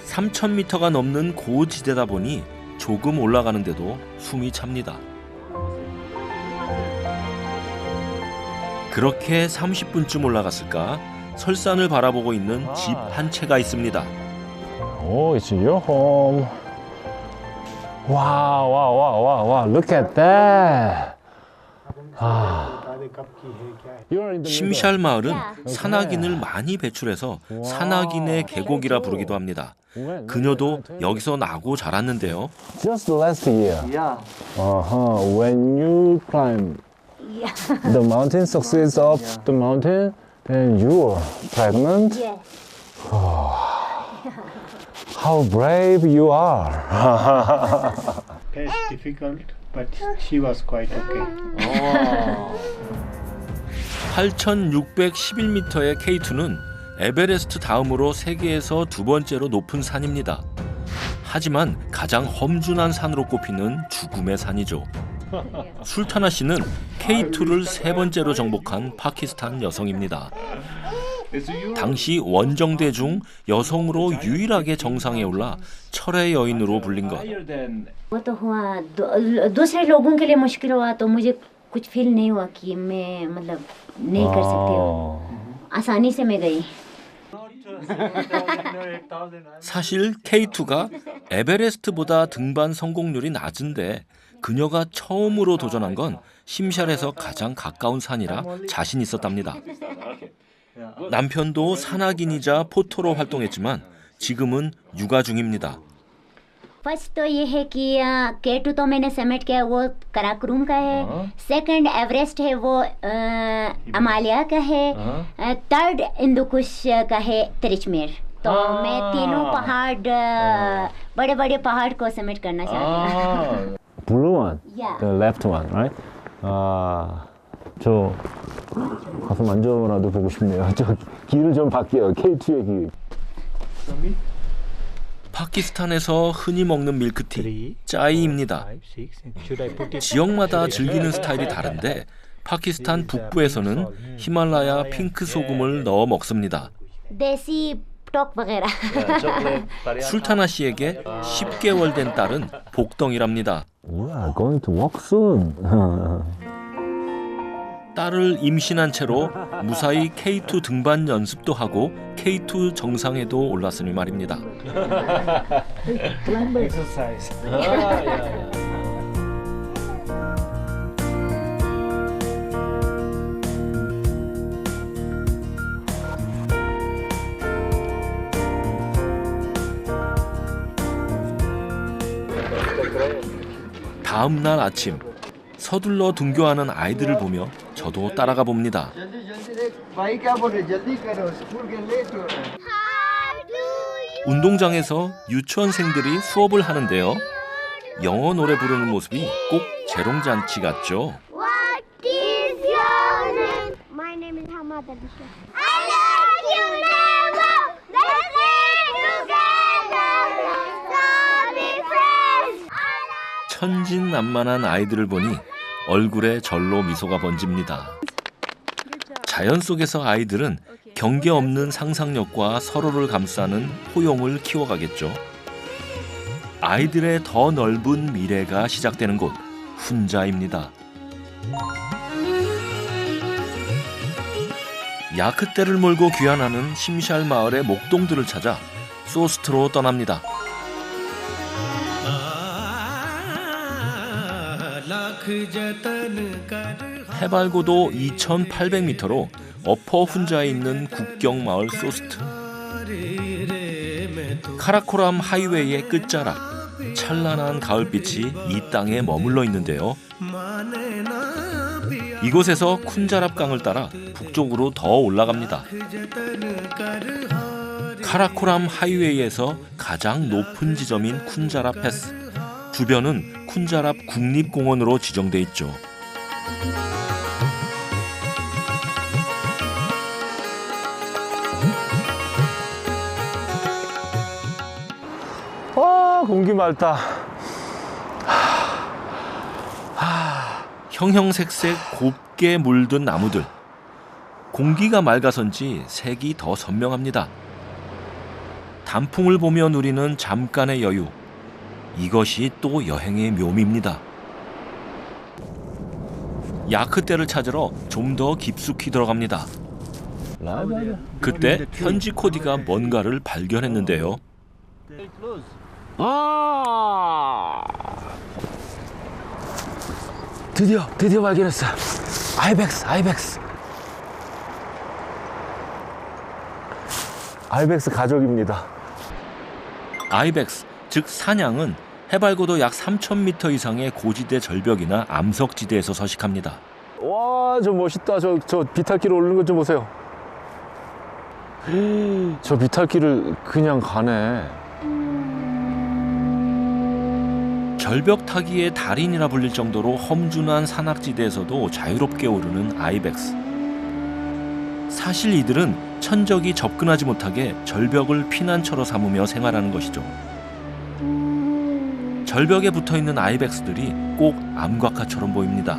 3,000m가 넘는 고지대다 보니 조금 올라가는데도 숨이 찹니다. 그렇게 30분쯤 올라갔을까 설산을 바라보고 있는 집 한 채가 있습니다. Oh, it's your home. Wow, wow, wow, wow, wow. Look at that. 심샬 마을은 산악인을 많이 배출해서 산악인의 계곡이라 부르기도 합니다. 그녀도 여기서 나고 자랐는데요. Just last year. When you climb the mountain, success of the mountain, then you are pregnant. Yes. How brave you are. It's difficult, but she was quite okay. 8,611m의 K2는 에베레스트 다음으로 세계에서 두 번째로 높은 산입니다. 하지만 가장 험준한 산으로 꼽히는 죽음의 산이죠. 술타나 씨는 K2를 세 번째로 정복한 파키스탄 여성입니다. 당시 원정대 중 여성으로 유일하게 정상에 올라 철의 여인으로 불린 것. वो तो हुआ दूसरे लोगों के लिए मुश्किल हुआ तो मुझे कुछ फील नहीं हुआ कि मैं मतलब नहीं कर सकती हूँ आसानी से मैं गई. 사실 K2가 에베레스트보다 등반 성공률이 낮은데 그녀가 처음으로 도전한 건 심샬에서 가장 가까운 산이라 자신 있었답니다. 남편도 산악인이자 포터로 활동했지만 지금은 육아 중입니다. फर्स्ट तो ये है कि K2 तो मैंने समिट किया वो कराकोरम का है. सेकंड एवरेस्ट है वो अमालिया का है. थर्ड हिंदुकुश का है तिरचमेर. तो मैं तीनों पहाड़ बड़े बड़े पहाड़ को समिट करना चाहती हूँ. Blue one, the left one, right? 저 가서 만져라도 보고 싶네요. 저 길을 좀 바뀌어요. K2의 길. 파키스탄에서 흔히 먹는 밀크티, 짜이입니다. 지역마다 즐기는 스타일이 다른데 파키스탄 북부에서는 히말라야 핑크 소금을 넣어 먹습니다. 술타나 씨에게 10개월 된 딸은 복덩이랍니다. Going to walk soon. 딸을 임신한 채로 무사히 K2 등반 연습도 하고 K2 정상에도 올랐으니 말입니다. 다음 날 아침 서둘러 등교하는 아이들을 보며 저도 따라가 봅니다. 운동장에서 유치원생들이 수업을 하는데요. 영어 노래 부르는 모습이 꼭 재롱잔치 같죠. My name is Hamad Abhishek. I love you, Nemo. Let's live together. So be friends. 천진난만한 아이들을 보니 얼굴에 절로 미소가 번집니다. 자연 속에서 아이들은 경계 없는 상상력과 서로를 감싸는 포용을 키워가겠죠. 아이들의 더 넓은 미래가 시작되는 곳, 훈자입니다. 야크떼를 몰고 귀환하는 심샬 마을의 목동들을 찾아 소스트로 떠납니다. 해발고도 2,800m로 어퍼 훈자에 있는 국경 마을 소스트. 카라코람 하이웨이의 끝자락, 찬란한 가을빛이 이 땅에 머물러 있는데요. 이곳에서 쿤자랍 강을 따라 북쪽으로 더 올라갑니다. 카라코람 하이웨이에서 가장 높은 지점인 쿤자랍 패스. 주변은 쿤자랍 국립공원으로 지정돼 있죠. 와, 공기 맑다. 형형색색 곱게 물든 나무들. 공기가 맑아서인지 색이 더 선명합니다. 단풍을 보며 누리는 잠깐의 여유. 이것이 또 여행의 묘미입니다. 야크떼를 찾으러 좀 더 깊숙이 들어갑니다. 그때 현지 코디가 뭔가를 발견했는데요. 드디어 발견했어. 아이벡스. 아이벡스 가족입니다. 아이벡스, 즉 사냥은 해발고도 약 3,000m 이상의 고지대 절벽이나 암석지대에서 서식합니다. 와, 저 멋있다. 저 비탈길 오르는 것 좀 보세요. 저 비탈길을 그냥 가네. 절벽 타기의 달인이라 불릴 정도로 험준한 산악지대에서도 자유롭게 오르는 아이벡스. 사실 이들은 천적이 접근하지 못하게 절벽을 피난처로 삼으며 생활하는 것이죠. 절벽에 붙어있는 아이벡스들이 꼭 암곽화처럼 보입니다.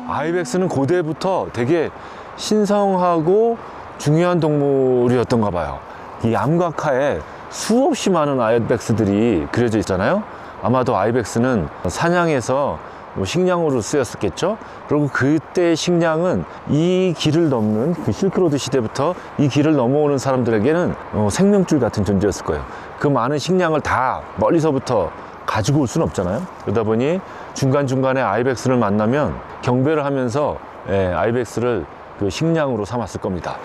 아이벡스는 고대부터 되게 신성하고 중요한 동물이었던가 봐요. 이 암곽화에 수없이 많은 아이벡스들이 그려져 있잖아요. 아마도 아이벡스는 사냥해서 식량으로 쓰였었겠죠. 그리고 그때 식량은 이 길을 넘는 그 실크로드 시대부터 이 길을 넘어오는 사람들에게는 생명줄 같은 존재였을 거예요. 그 많은 식량을 다 멀리서부터 가지고 올 수는 없잖아요. 그러다 보니 중간중간에 아이벡스를 만나면 경배를 하면서 아이벡스를 그 식량으로 삼았을 겁니다.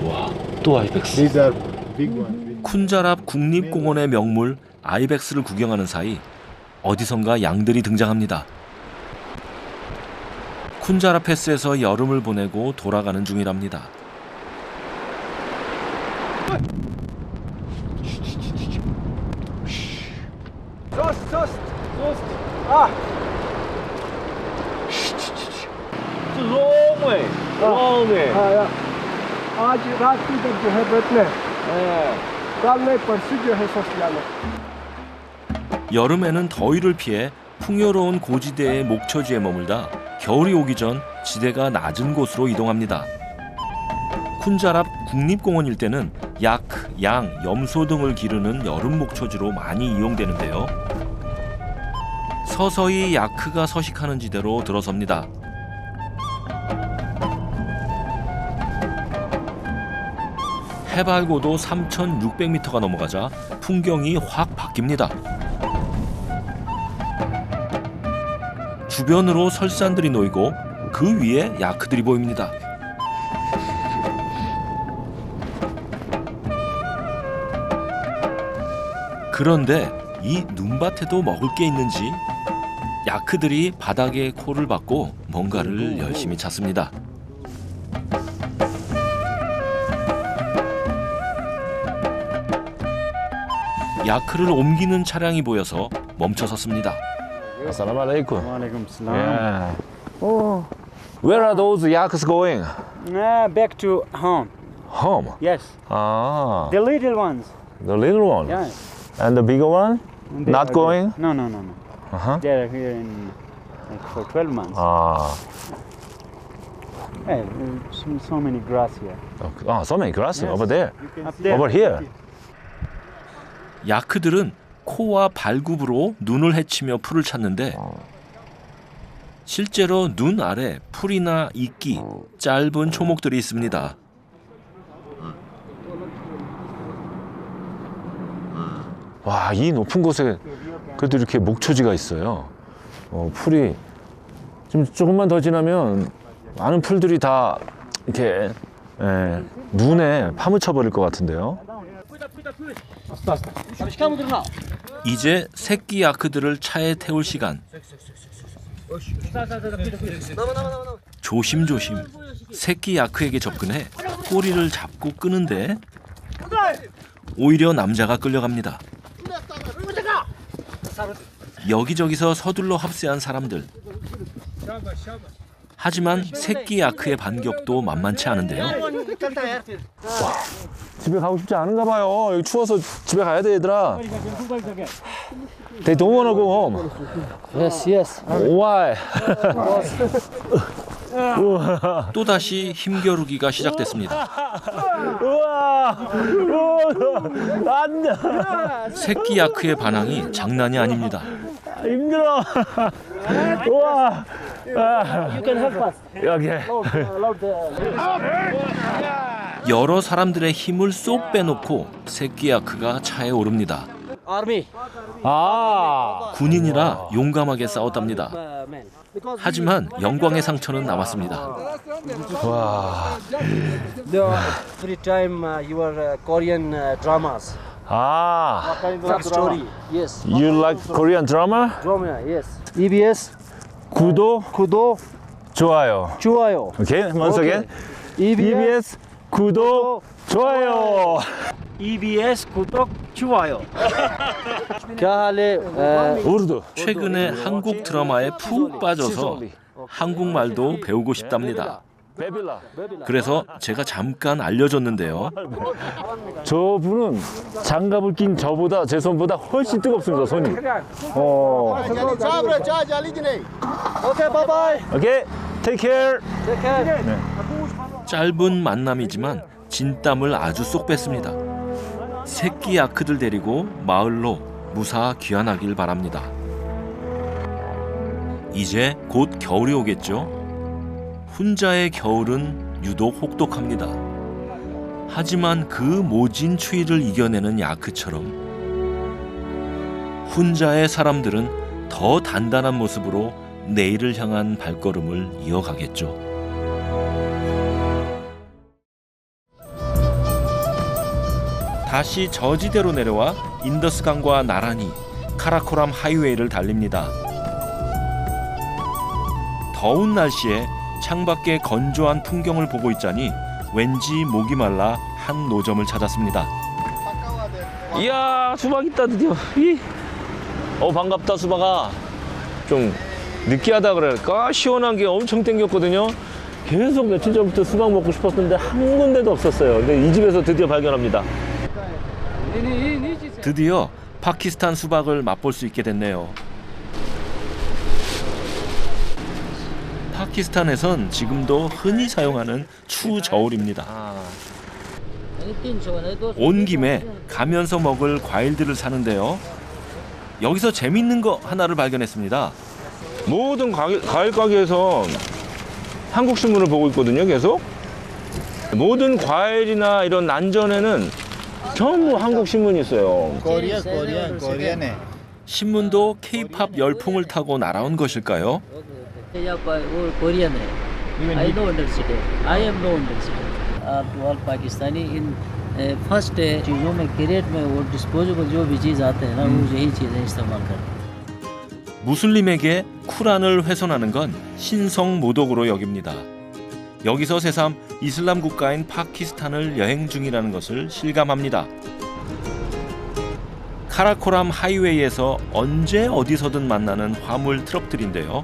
와, 또 아이벡스. 쿤자랍 국립공원의 명물 아이벡스를 구경하는 사이 어디선가 양들이 등장합니다. 쿤자랍 패스에서 여름을 보내고 돌아가는 중이랍니다. 여름에는 더위를 피해 풍요로운 고지대의 목처지에 머물다 겨울이 오기 전 지대가 낮은 곳으로 이동합니다. 쿤자랍 국립공원 일대는 약, 양, 염소 등을 기르는 여름 목초지로 많이 이용되는데요. 서서히 야크가 서식하는 지대로 들어섭니다. 해발고도 3,600m가 넘어가자 풍경이 확 바뀝니다. 주변으로 설산들이 놓이고 그 위에 야크들이 보입니다. 그런데 이 눈밭에도 먹을 게 있는지 야크들이 바닥에 코를 박고 뭔가를 열심히 찾습니다. 야크를 옮기는 차량이 보여서 멈춰섰습니다. Assalamu alaikum. Walaikum salam. Yeah. Oh. Where are those yaks going? Back to home. Home? Yes. Ah. The little ones. The little one? Yeah. And the bigger one? They Not are going? there. No. Uh-huh. They are here in for 12 months. Ah. Hey, so many grass here. Oh, so many grass Yes. over there. Up there. Over here. 야크들은 코와 발굽으로 눈을 헤치며 풀을 찾는데 실제로 눈 아래 풀이나 이끼, 짧은 초목들이 있습니다. 와, 이 높은 곳에 그래도 이렇게 목초지가 있어요. 풀이 좀 조금만 더 지나면 많은 풀들이 다 이렇게 눈에 파묻혀 버릴 것 같은데요. 이제 새끼 야크들을 차에 태울 시간. 조심조심 새끼 야크에게 접근해 꼬리를 잡고 끄는데 오히려 남자가 끌려갑니다. 여기저기서 서둘러 합세한 사람들. 하지만 새끼 야크의 반격도 만만치 않은데요. 와, 집에 가고 싶지 않은가 봐요. 여기 추워서 집에 가야 돼, 얘들아. They don't wanna go home. Yes, yes. Why? 또다시 힘겨루기가 시작됐습니다. 우와! 안 돼! 새끼 야크의 반항이 장난이 아닙니다. 힘들어. 우와! You can help us. 여기. 여러 사람들의 힘을 쏙 빼놓고 새끼 야크가 차에 오릅니다. Army. 군인이라 용감하게 싸웠답니다. 하지만 영광의 상처는 남았습니다. 와. Every time your Korean dramas. Love story. Yes. You like Korean drama? Drama. Yes. EBS. 구독, 좋아요. 좋아요. 오케이, once again. EBS 구독, 좋아요. EBS 구독 좋아요. 우르두. 최근에 한국 드라마에 푹 빠져서 한국말도 배우고 싶답니다. 그래서 제가 잠깐 알려줬는데요. 저분은 장갑을 낀 저보다 제 손보다 훨씬 뜨겁습니다, 손이. Okay, bye bye. 오케이, take care. Take care. 네. 짧은 만남이지만 진땀을 아주 쏙 뺐습니다. 새끼 야크들 데리고 마을로 무사 귀환하길 바랍니다. 이제 곧 겨울이 오겠죠. 혼자의 겨울은 유독 혹독합니다. 하지만 그 모진 추위를 이겨내는 야크처럼 혼자의 사람들은 더 단단한 모습으로 내일을 향한 발걸음을 이어가겠죠. 다시 저지대로 내려와 인더스강과 나란히 카라코람 하이웨이를 달립니다. 더운 날씨에 창밖의 건조한 풍경을 보고 있자니 왠지 목이 말라 한 노점을 찾았습니다. 이야, 수박 있다 드디어. 반갑다, 수박아. 좀 느끼하다 그럴까? 시원한 게 엄청 땡겼거든요. 계속 며칠 전부터 수박 먹고 싶었는데 한 군데도 없었어요. 근데 이 집에서 드디어 발견합니다. 드디어 파키스탄 수박을 맛볼 수 있게 됐네요. 파키스탄에선 지금도 흔히 사용하는 추저울입니다. 온 김에 가면서 먹을 과일들을 사는데요. 여기서 재밌는 거 하나를 발견했습니다. 모든 과일 가게에서 한국 신문을 보고 있거든요, 계속. 모든 과일이나 이런 난전에는 전부 한국 신문이 있어요. 코리안에. 신문도 K-팝 열풍을 타고 날아온 것일까요? Korean hai. I don't understand. I am no understand. To all Pakistani in first चीजों में क्रेट में वो डिस्पोजेबल जो भी चीज आते हैं ना वो यही चीजें इस्तेमाल करते हैं. 무슬림에게 쿠란을 훼손하는 건 신성 모독으로 여깁니다. 여기서 새삼 이슬람 국가인 파키스탄을 여행 중이라는 것을 실감합니다. 카라코람 하이웨이에서 언제 어디서든 만나는 화물 트럭들인데요.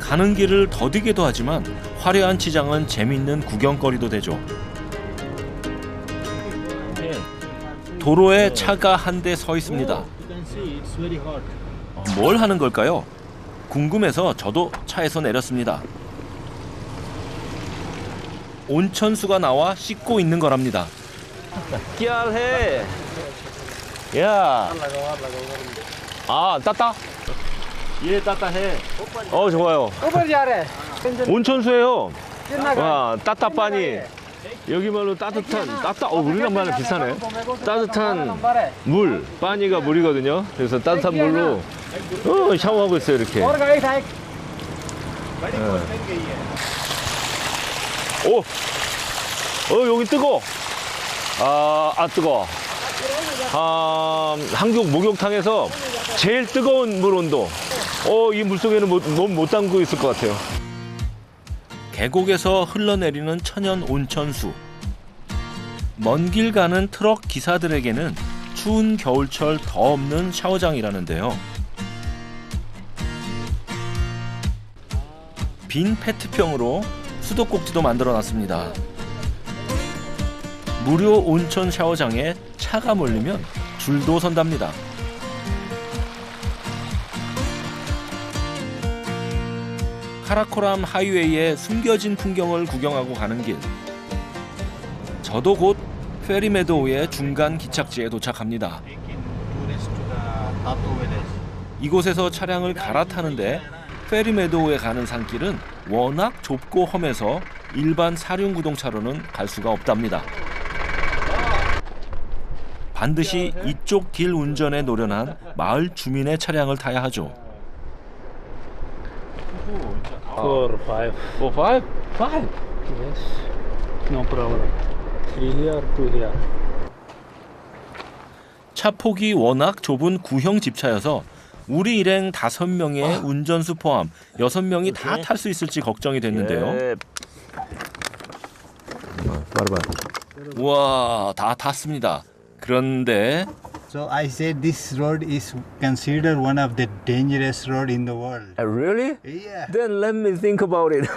가는 길을 더디게도 하지만 화려한 치장은 재밌는 구경거리도 되죠. 도로에 차가 한 대 서 있습니다. 뭘 하는 걸까요? 궁금해서 저도 차에서 내렸습니다. 온천수가 나와 씻고 있는 거랍니다. 끼알해. 야. 아, 따따? 예, 따따해. 좋아요. ऊपर जा रहा है 온천수예요. 와, 따따빠니. 여기 말로 따뜻한, 우리랑 말은 비슷하네. 따뜻한 물, 빠니가 물이거든요. 그래서 따뜻한 물로 샤워하고 있어요, 이렇게. 여기 뜨거. 뜨거. 한국 목욕탕에서 제일 뜨거운 물 온도. 이 물속에는 너무 못 담고 있을 것 같아요. 계곡에서 흘러내리는 천연 온천수. 먼 길 가는 트럭 기사들에게는 추운 겨울철 더 없는 샤워장이라는데요. 빈 페트병으로 수도꼭지도 만들어놨습니다. 무료 온천 샤워장에 차가 몰리면 줄도 선답니다. 카라코람 하이웨이의 숨겨진 풍경을 구경하고 가는 길. 저도 곧 페리메도우의 중간 기착지에 도착합니다. 이곳에서 차량을 갈아타는데 페리메도우에 가는 산길은 워낙 좁고 험해서 일반 사륜구동차로는 갈 수가 없답니다. 반드시 이쪽 길 운전에 노련한 마을 주민의 차량을 타야 하죠. 4, 5. 5? 5? Yes. No problem. 3 here, 2 here. 차 폭이 워낙 좁은 구형 집차여서 우리 일행 5명의 운전수 포함 6명이 다 탈 수 있을지 걱정이 됐는데요. 우와, 다 탔습니다. 그런데 So I said this road is considered one of the dangerous road in the world. Really? Yeah. Then let me think about it.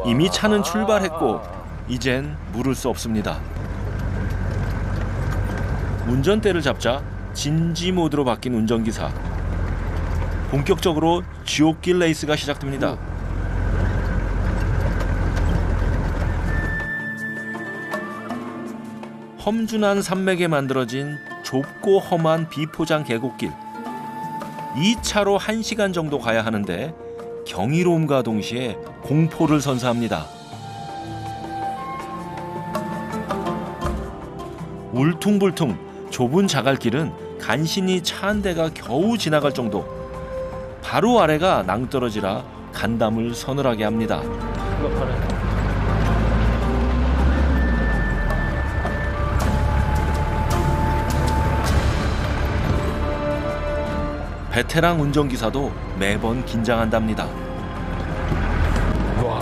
이미 차는 출발했고 이젠 물을 수 없습니다. 운전대를 잡자 진지 모드로 바뀐 운전기사. 본격적으로 지옥길 레이스가 시작됩니다. 험준한 산맥에 만들어진 좁고 험한 비포장 계곡길. 이 차로 1시간 정도 가야 하는데 경이로움과 동시에 공포를 선사합니다. 울퉁불퉁 좁은 자갈길은 간신히 차 한 대가 겨우 지나갈 정도. 바로 아래가 낭떠러지라 간담을 서늘하게 합니다. 베테랑 운전기사도 매번 긴장한답니다. 와.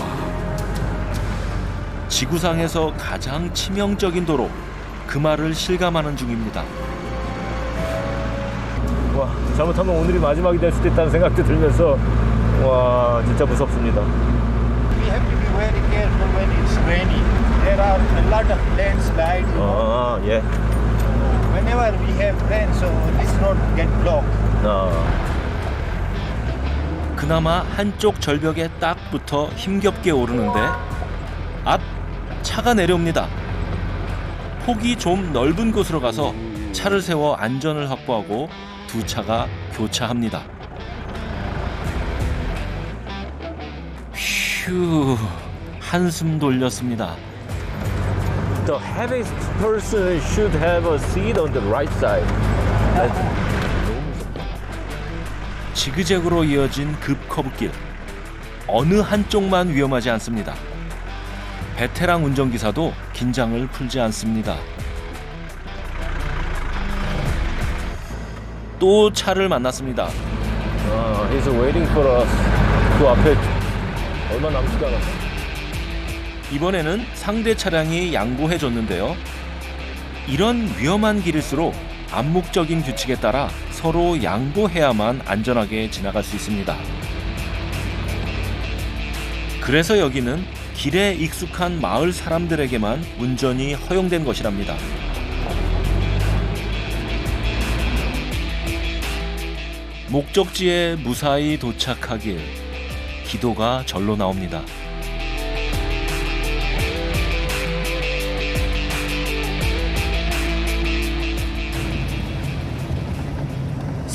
지구상에서 가장 치명적인 도로, 그 말을 실감하는 중입니다. 와, 잘못하면 오늘이 마지막이 될 수도 있다는 생각도 들면서 와, 진짜 무섭습니다. We have to be very careful when it's raining. There are a lot of landslides. 예. Whenever we have rain, so this road get blocked. 그나마 한쪽 절벽에 딱 붙어 힘겹게 오르는데 차가 내려옵니다. 폭이 좀 넓은 곳으로 가서 차를 세워 안전을 확보하고 두 차가 교차합니다. 휴, 한숨 돌렸습니다. The heaviest person should have a seat on the right side. 지그재그로 이어진 급커브길. 어느 한쪽만 위험하지 않습니다. 베테랑 운전기사도 긴장을 풀지 않습니다. 또 차를 만났습니다. He's waiting for us. 그 앞에 얼마 남지도 않았어. 이번에는 상대 차량이 양보해줬는데요. 이런 위험한 길일수록 암묵적인 규칙에 따라 서로 양보해야만 안전하게 지나갈 수 있습니다. 그래서 여기는 길에 익숙한 마을 사람들에게만 운전이 허용된 것이랍니다. 목적지에 무사히 도착하길 기도가 절로 나옵니다.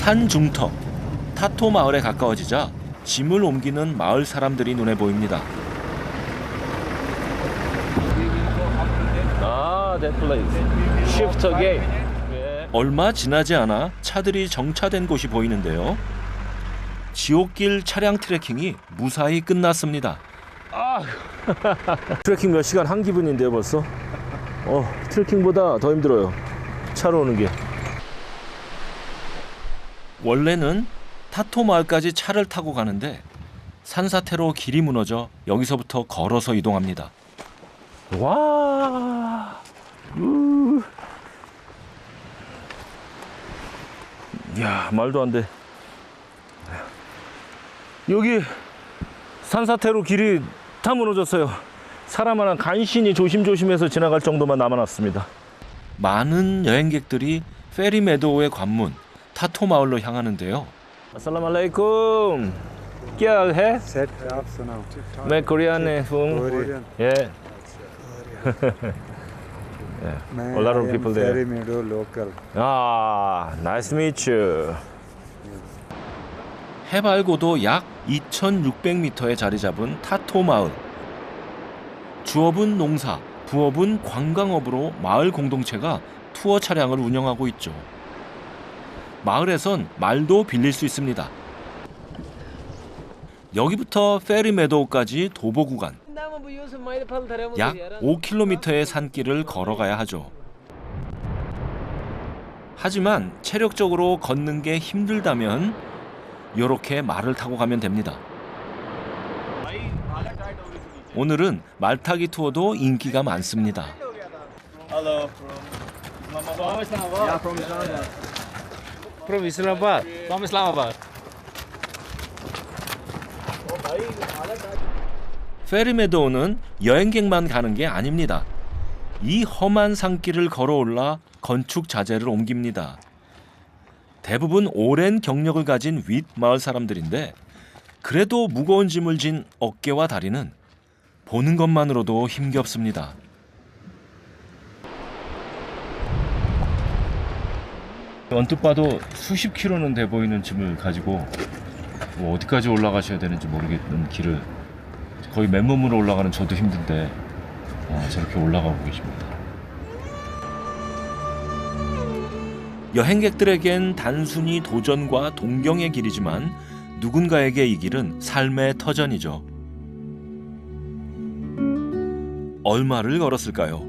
산 중턱 타토 마을에 가까워지자 짐을 옮기는 마을 사람들이 눈에 보입니다. that place. Shift again. 얼마 지나지 않아 차들이 정차된 곳이 보이는데요. 지옥길 차량 트레킹이 무사히 끝났습니다. 트레킹 몇 시간 한 기분인데요, 벌써? 트레킹보다 더 힘들어요. 차로 오는 게. 원래는 타토 마을까지 차를 타고 가는데 산사태로 길이 무너져 여기서부터 걸어서 이동합니다. 와. 이야, 말도 안 돼. 여기 산사태로 길이 다 무너졌어요. 사람 하나 간신히 조심조심해서 지나갈 정도만 남아났습니다. 많은 여행객들이 페리 메도우의 관문 타토 마을로 향하는데요. अस्सलाम वालेकुम क्या है मैं कोरियन हूँ yeah a lot of people there nice to meet you 해발고도 약 2,600m에 자리 잡은 타토 마을. 주업은 농사, 부업은 관광업으로 마을 공동체가 투어 차량을 운영하고 있죠. 마을에선 말도 빌릴 수 있습니다. 여기부터 페리 메도우까지 도보 구간. 약 5km의 산길을 걸어가야 하죠. 하지만 체력적으로 걷는 게 힘들다면 이렇게 말을 타고 가면 됩니다. 오늘은 말타기 투어도 인기가 많습니다. From Islamabad. From Islamabad. 페리 메도우는 여행객만 가는 게 아닙니다. 이 험한 산길을 걸어올라 건축 자재를 옮깁니다. 대부분 오랜 경력을 가진 윗 마을 사람들인데 그래도 무거운 짐을 진 어깨와 다리는 보는 것만으로도 힘겹습니다. 언뜻 봐도 수십 킬로는 돼 보이는 짐을 가지고 어디까지 올라가셔야 되는지 모르겠는 길을 거의 맨몸으로 올라가는 저도 힘든데 저렇게 올라가고 계십니다. 여행객들에겐 단순히 도전과 동경의 길이지만 누군가에게 이 길은 삶의 터전이죠. 얼마를 걸었을까요?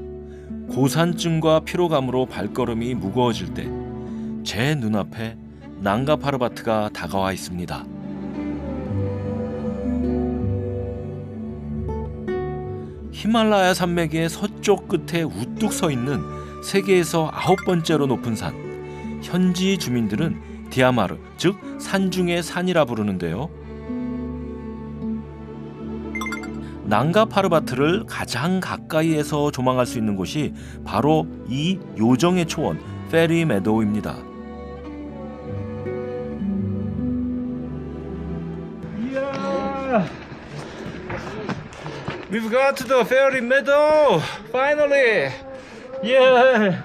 고산증과 피로감으로 발걸음이 무거워질 때 제 눈앞에 난가 파르바트가 다가와 있습니다. 히말라야 산맥의 서쪽 끝에 우뚝 서 있는 세계에서 9번째로 높은 산. 현지 주민들은 디아마르, 즉 산중의 산이라 부르는데요. 난가 파르바트를 가장 가까이에서 조망할 수 있는 곳이 바로 이 요정의 초원 페리 메도우입니다. We've got to the fairy meadow finally. Yeah.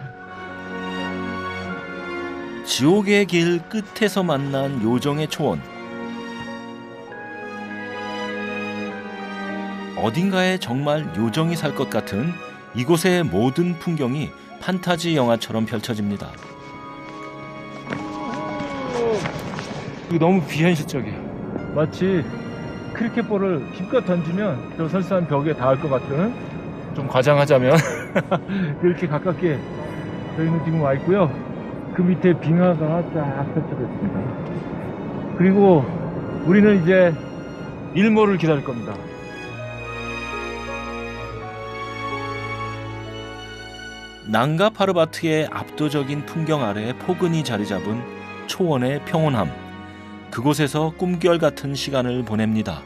지옥의 길 끝에서 만난 요정의 초원. 어딘가에 정말 요정이 살 것 같은 이곳의 모든 풍경이 판타지 영화처럼 펼쳐집니다. 이거 너무 비현실적이에요. 마치 크리켓볼을 힘껏 던지면 저 설사한 벽에 닿을 것 같은, 좀 과장하자면 그렇게 가깝게 저희는 지금 와 있고요. 그 밑에 빙하가 쫙 펼쳐져 있습니다. 그리고 우리는 이제 일몰을 기다릴 겁니다. 난가 파르바트의 압도적인 풍경 아래 포근히 자리 잡은 초원의 평온함. 그곳에서 꿈결 같은 시간을 보냅니다.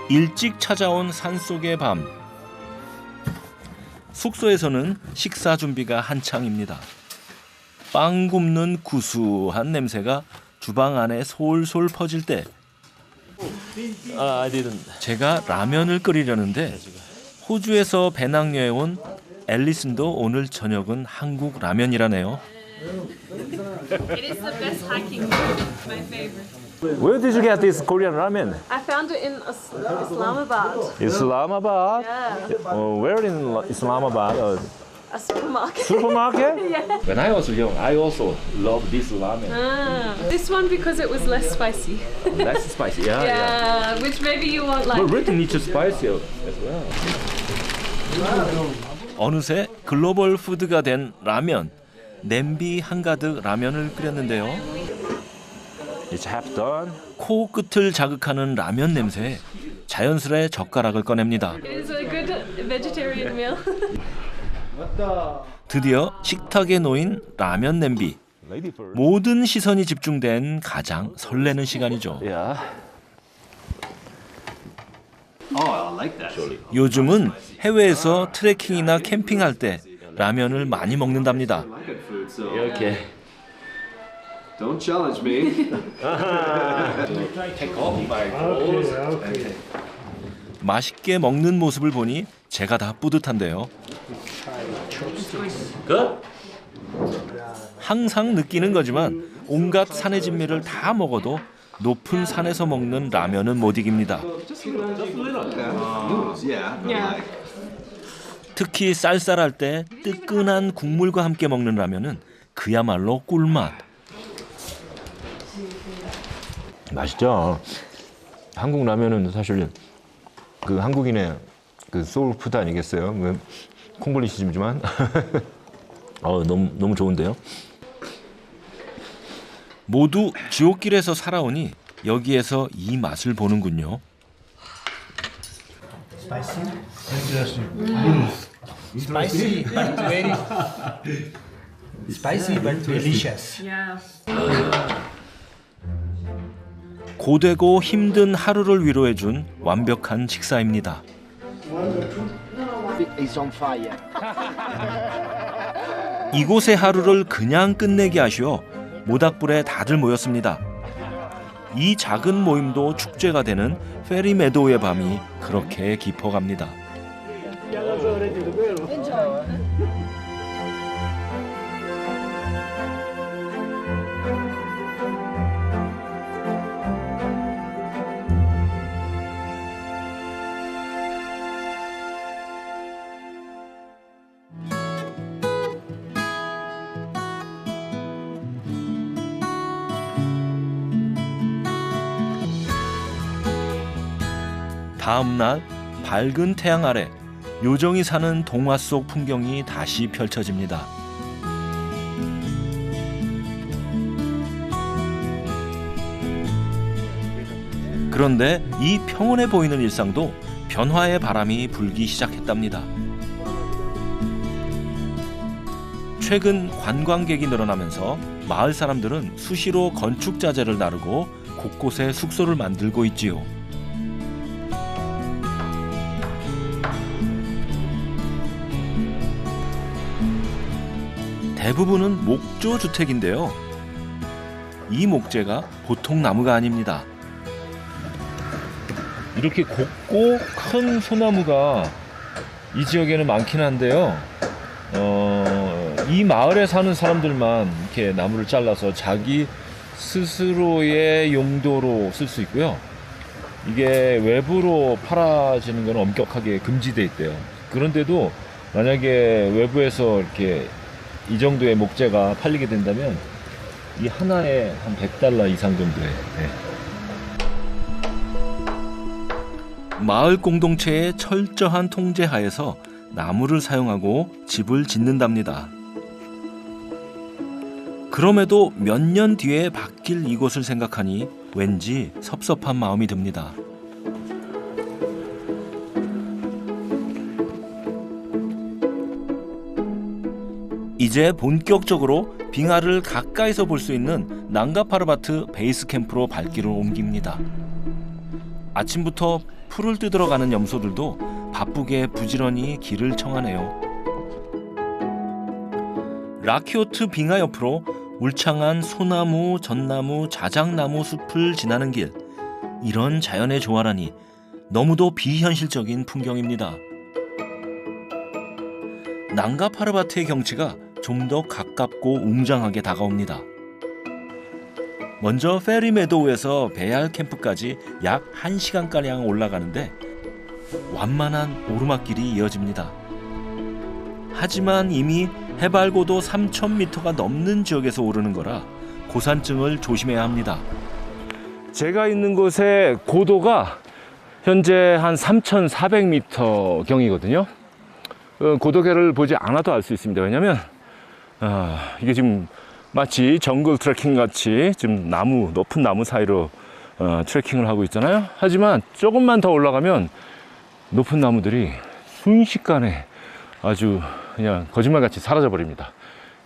일찍 찾아온 산속의 밤. 숙소에서는 식사 준비가 한창입니다. 빵 굽는 구수한 냄새가 주방 안에 솔솔 퍼질 때 제가 라면을 끓이려는데 호주에서 배낭여행 온 앨리슨도 오늘 저녁은 한국 라면이라네요. It is the best hiking food. My favorite. Where did you get this Korean ramen? I found it in Islamabad. Islamabad? Yeah. Where in Islamabad? A supermarket. Supermarket? Yeah. When I was young, I also loved this ramen. This one because it was less spicy. Less spicy, yeah. Yeah, which maybe you won't like. But really needs spicy as well. 어느새 글로벌 푸드가 된 라면. 냄비 한가득 라면을 끓였는데요. It's half done. 코 끝을 자극하는 라면 냄새에 자연스레 젓가락을 꺼냅니다. It is a good vegetarian meal. 드디어 식탁에 놓인 라면 냄비. 모든 시선이 집중된 가장 설레는 시간이죠. 요즘은 해외에서 트레킹이나 캠핑할 때 라면을 많이 먹는답니다. 이렇게. Don't challenge me. 맛있게 먹는 모습을 보니 제가 다 뿌듯한데요. 항상 느끼는 거지만 온갖 산의 진미를 다 먹어도 높은 산에서 먹는 라면은 못 이깁니다. 특히 쌀쌀할 때 뜨끈한 국물과 함께 먹는 라면은 그야말로 꿀맛. 맛있죠. 한국 라면은 사실 그 한국인의 그 소울푸드 아니겠어요? 콩글리시즘이지만 너무 좋은데요. 모두 지옥길에서 살아오니 여기에서 이 맛을 보는군요. Spicy but very spicy but delicious. 고되고 힘든 하루를 위로해준 완벽한 식사입니다. It's on fire. 이곳의 하루를 그냥 끝내기 아쉬워 모닥불에 다들 모였습니다. 이 작은 모임도 축제가 되는 페리 메도우의 밤이 그렇게 깊어갑니다. 다음 날 밝은 태양 아래 요정이 사는 동화 속 풍경이 다시 펼쳐집니다. 그런데 이 평온해 보이는 일상도 변화의 바람이 불기 시작했답니다. 최근 관광객이 늘어나면서 마을 사람들은 수시로 건축 자재를 나르고 곳곳에 숙소를 만들고 있지요. 대부분은 목조 주택인데요. 이 목재가 보통 나무가 아닙니다. 이렇게 곱고 큰 소나무가 이 지역에는 많긴 한데요. 이 마을에 사는 사람들만 이렇게 나무를 잘라서 자기 스스로의 용도로 쓸 수 있고요. 이게 외부로 팔아지는 건 엄격하게 금지돼 있대요. 그런데도 만약에 외부에서 이렇게 이 정도의 목재가 팔리게 된다면 이 하나에 한 $100 이상 정도에. 마을 공동체의 철저한 통제 하에서 나무를 사용하고 집을 짓는답니다. 그럼에도 몇 년 뒤에 바뀔 이곳을 생각하니 왠지 섭섭한 마음이 듭니다. 이제 본격적으로 빙하를 가까이서 볼 수 있는 난가파르바트 베이스 캠프로 발길을 옮깁니다. 아침부터 풀을 뜯으러 가는 염소들도 바쁘게 부지런히 길을 청하네요. 라키오트 빙하 옆으로 울창한 소나무, 전나무, 자작나무 숲을 지나는 길. 이런 자연의 조화라니 너무도 비현실적인 풍경입니다. 난가 파르바트의 경치가 좀 더 가깝고 웅장하게 다가옵니다. 먼저 페리 메도우에서 베알 캠프까지 약 1시간가량 올라가는데 완만한 오르막길이 이어집니다. 하지만 이미 해발 고도 3,000m가 넘는 지역에서 오르는 거라 고산증을 조심해야 합니다. 제가 있는 곳의 고도가 현재 한 3,400m 경이거든요. 고도계를 보지 않아도 알 수 있습니다. 왜냐하면 이게 지금 마치 정글 트레킹 같이 지금 높은 나무 사이로 트레킹을 하고 있잖아요. 하지만 조금만 더 올라가면 높은 나무들이 순식간에 아주 그냥 거짓말같이 사라져 버립니다.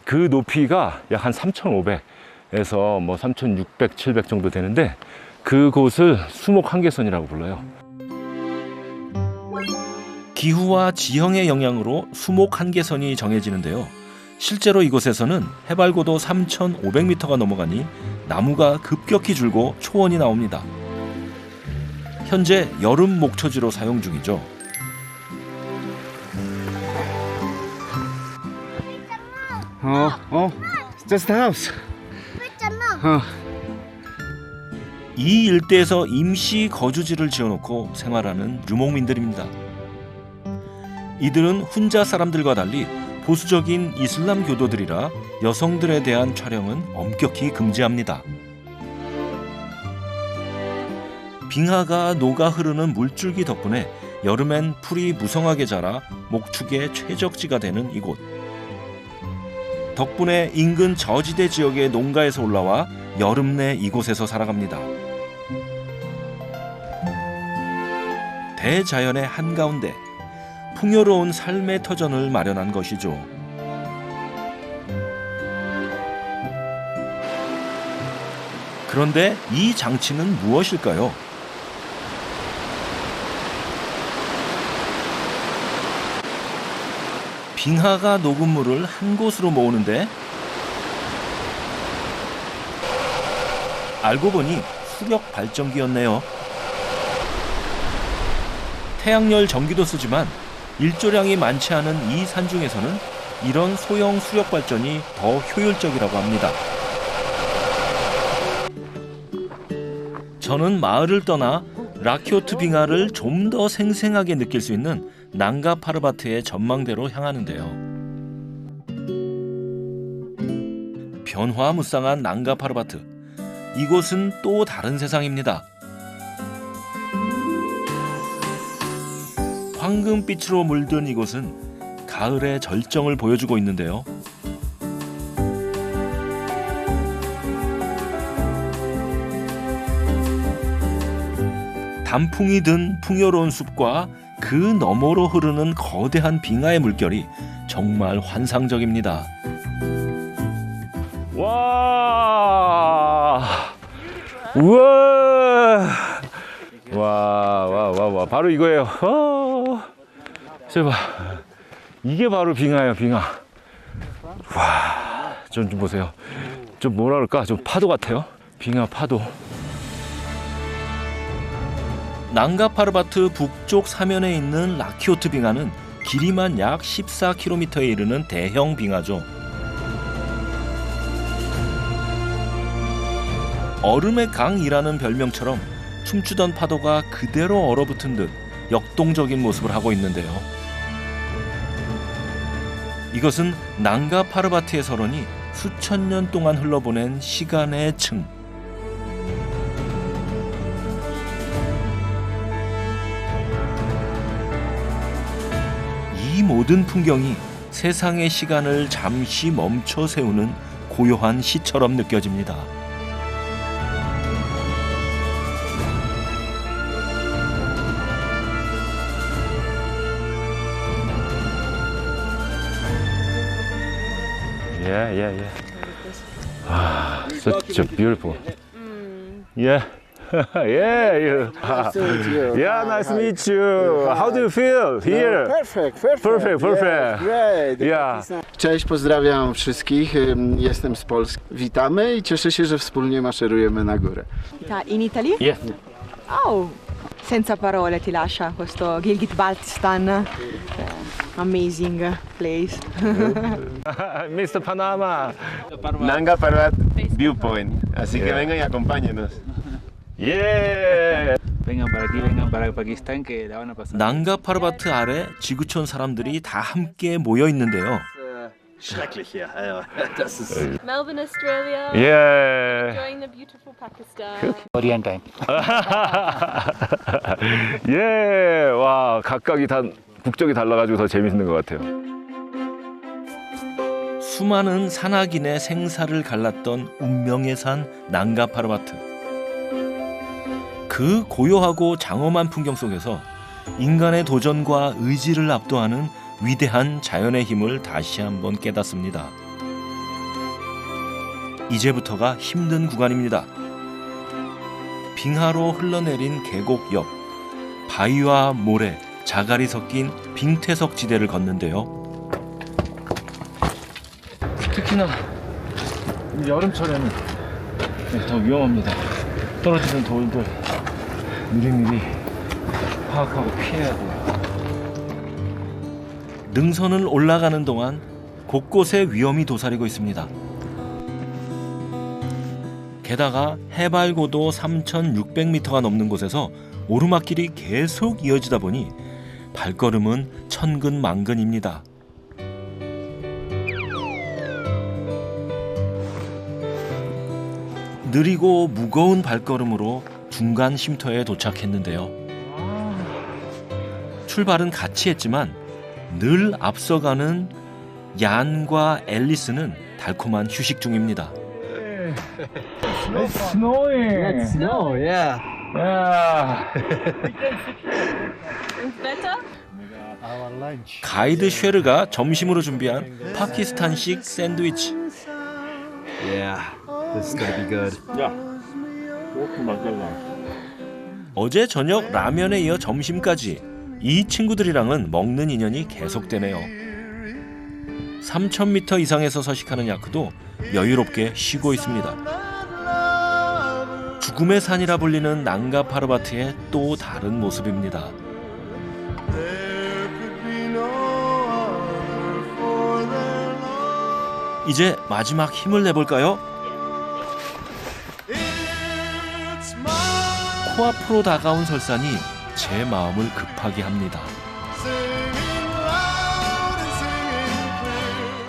그 높이가 약 한 3,500에서 뭐 3,600, 700 정도 되는데 그곳을 수목 한계선이라고 불러요. 기후와 지형의 영향으로 수목 한계선이 정해지는데요. 실제로 이곳에서는 해발 고도 3,500m가 넘어가니 나무가 급격히 줄고 초원이 나옵니다. 현재 여름 목초지로 사용 중이죠. Just the house. 이 일대에서 임시 거주지를 지어놓고 생활하는 유목민들입니다. 이들은 훈자 사람들과 달리 보수적인 이슬람 교도들이라 여성들에 대한 촬영은 엄격히 금지합니다. 빙하가 녹아 흐르는 물줄기 덕분에 여름엔 풀이 무성하게 자라 목축의 최적지가 되는 이곳. 덕분에 인근 저지대 지역의 농가에서 올라와 여름 내 이곳에서 살아갑니다. 대자연의 한가운데 풍요로운 삶의 터전을 마련한 것이죠. 그런데 이 장치는 무엇일까요? 빙하가 녹은 물을 한 곳으로 모으는데 알고 보니 수력 발전기였네요. 태양열 전기도 쓰지만 일조량이 많지 않은 이 산중에서는 이런 소형 수력 발전이 더 효율적이라고 합니다. 저는 마을을 떠나 라키오트 빙하를 좀 더 생생하게 느낄 수 있는 난가 파르바트의 전망대로 향하는데요. 변화무쌍한 난가 파르바트. 이곳은 또 다른 세상입니다. 황금빛으로 물든 이곳은 가을의 절정을 보여주고 있는데요. 단풍이 든 풍요로운 숲과 그 너머로 흐르는 거대한 빙하의 물결이 정말 환상적입니다. 와, 우와, 와, 바로 이거예요. 제발, 이게 바로 빙하예요, 빙하. 와, 좀 보세요. 좀 뭐라 그럴까, 좀 파도 같아요. 빙하 파도. 난가 파르바트 북쪽 사면에 있는 라키오트 빙하는 길이만 약 14km에 이르는 대형 빙하죠. 얼음의 강이라는 별명처럼 춤추던 파도가 그대로 얼어붙은 듯 역동적인 모습을 하고 있는데요. 이것은 난가 파르바트의 설원이 수천 년 동안 흘러보낸 시간의 층. 이 모든 풍경이 세상의 시간을 잠시 멈춰 세우는 고요한 시처럼 느껴집니다. Yeah. Such a beautiful. Yeah. Yeah, you. Nice to meet you. Yeah, nice to meet you. How do you feel here? Perfect. Great. Yeah. Cześć, pozdrawiam wszystkich. Jestem z Polski. Witamy i cieszę się, że wspólnie maszerujemy na górę. In Italy? Yes. Oh, senza parole ti lascia questo Gilgit-Baltistan. Amazing place. Mr. Panama. Nanga Parbat Viewpoint. Así que vengan y acompáñenos. Yeah. Vengan para aquí, vengan para Pakistán que la van a pasar. 난가 파르바트 아래 지구촌 사람들이 다 함께 모여 있는데요. Schrecklich hier. Das ist Melbourne, Australia. Yeah. Enjoying the beautiful Pakistan. Korean time. 예, 와 각각이 다 국적이 달라가지고 더 재밌는 것 같아요. 수많은 산악인의 생사를 갈랐던 운명의 산 난가 파르바트. 그 고요하고 장엄한 풍경 속에서 인간의 도전과 의지를 압도하는 위대한 자연의 힘을 다시 한번 깨닫습니다. 이제부터가 힘든 구간입니다. 빙하로 흘러내린 계곡 옆 바위와 모래, 자갈이 섞인 빙퇴석 지대를 걷는데요. 특히나 여름철에는 더 위험합니다. 떨어지는 돌들 미리미리 파악하고 피해야 돼요. 능선을 올라가는 동안 곳곳에 위험이 도사리고 있습니다. 게다가 해발 고도 3,600m가 넘는 곳에서 오르막길이 계속 이어지다 보니 발걸음은 천근만근입니다. 느리고 무거운 발걸음으로 중간 쉼터에 도착했는데요. 출발은 같이 했지만 늘 앞서가는 얀과 앨리스는 달콤한 휴식 중입니다. It's snowing. It's snow, yeah. Yeah. Better? 가이드 쉐르가 점심으로 준비한 파키스탄식 샌드위치. Yeah, this is gonna be good. 어제 저녁 라면에 이어 점심까지 이 친구들이랑은 먹는 인연이 계속되네요. 3,000m 이상에서 서식하는 야크도 여유롭게 쉬고 있습니다. 죽음의 산이라 불리는 난가 파르바트의 또 다른 모습입니다. 이제 마지막 힘을 내볼까요? 코앞으로 다가온 설산이 제 마음을 급하게 합니다.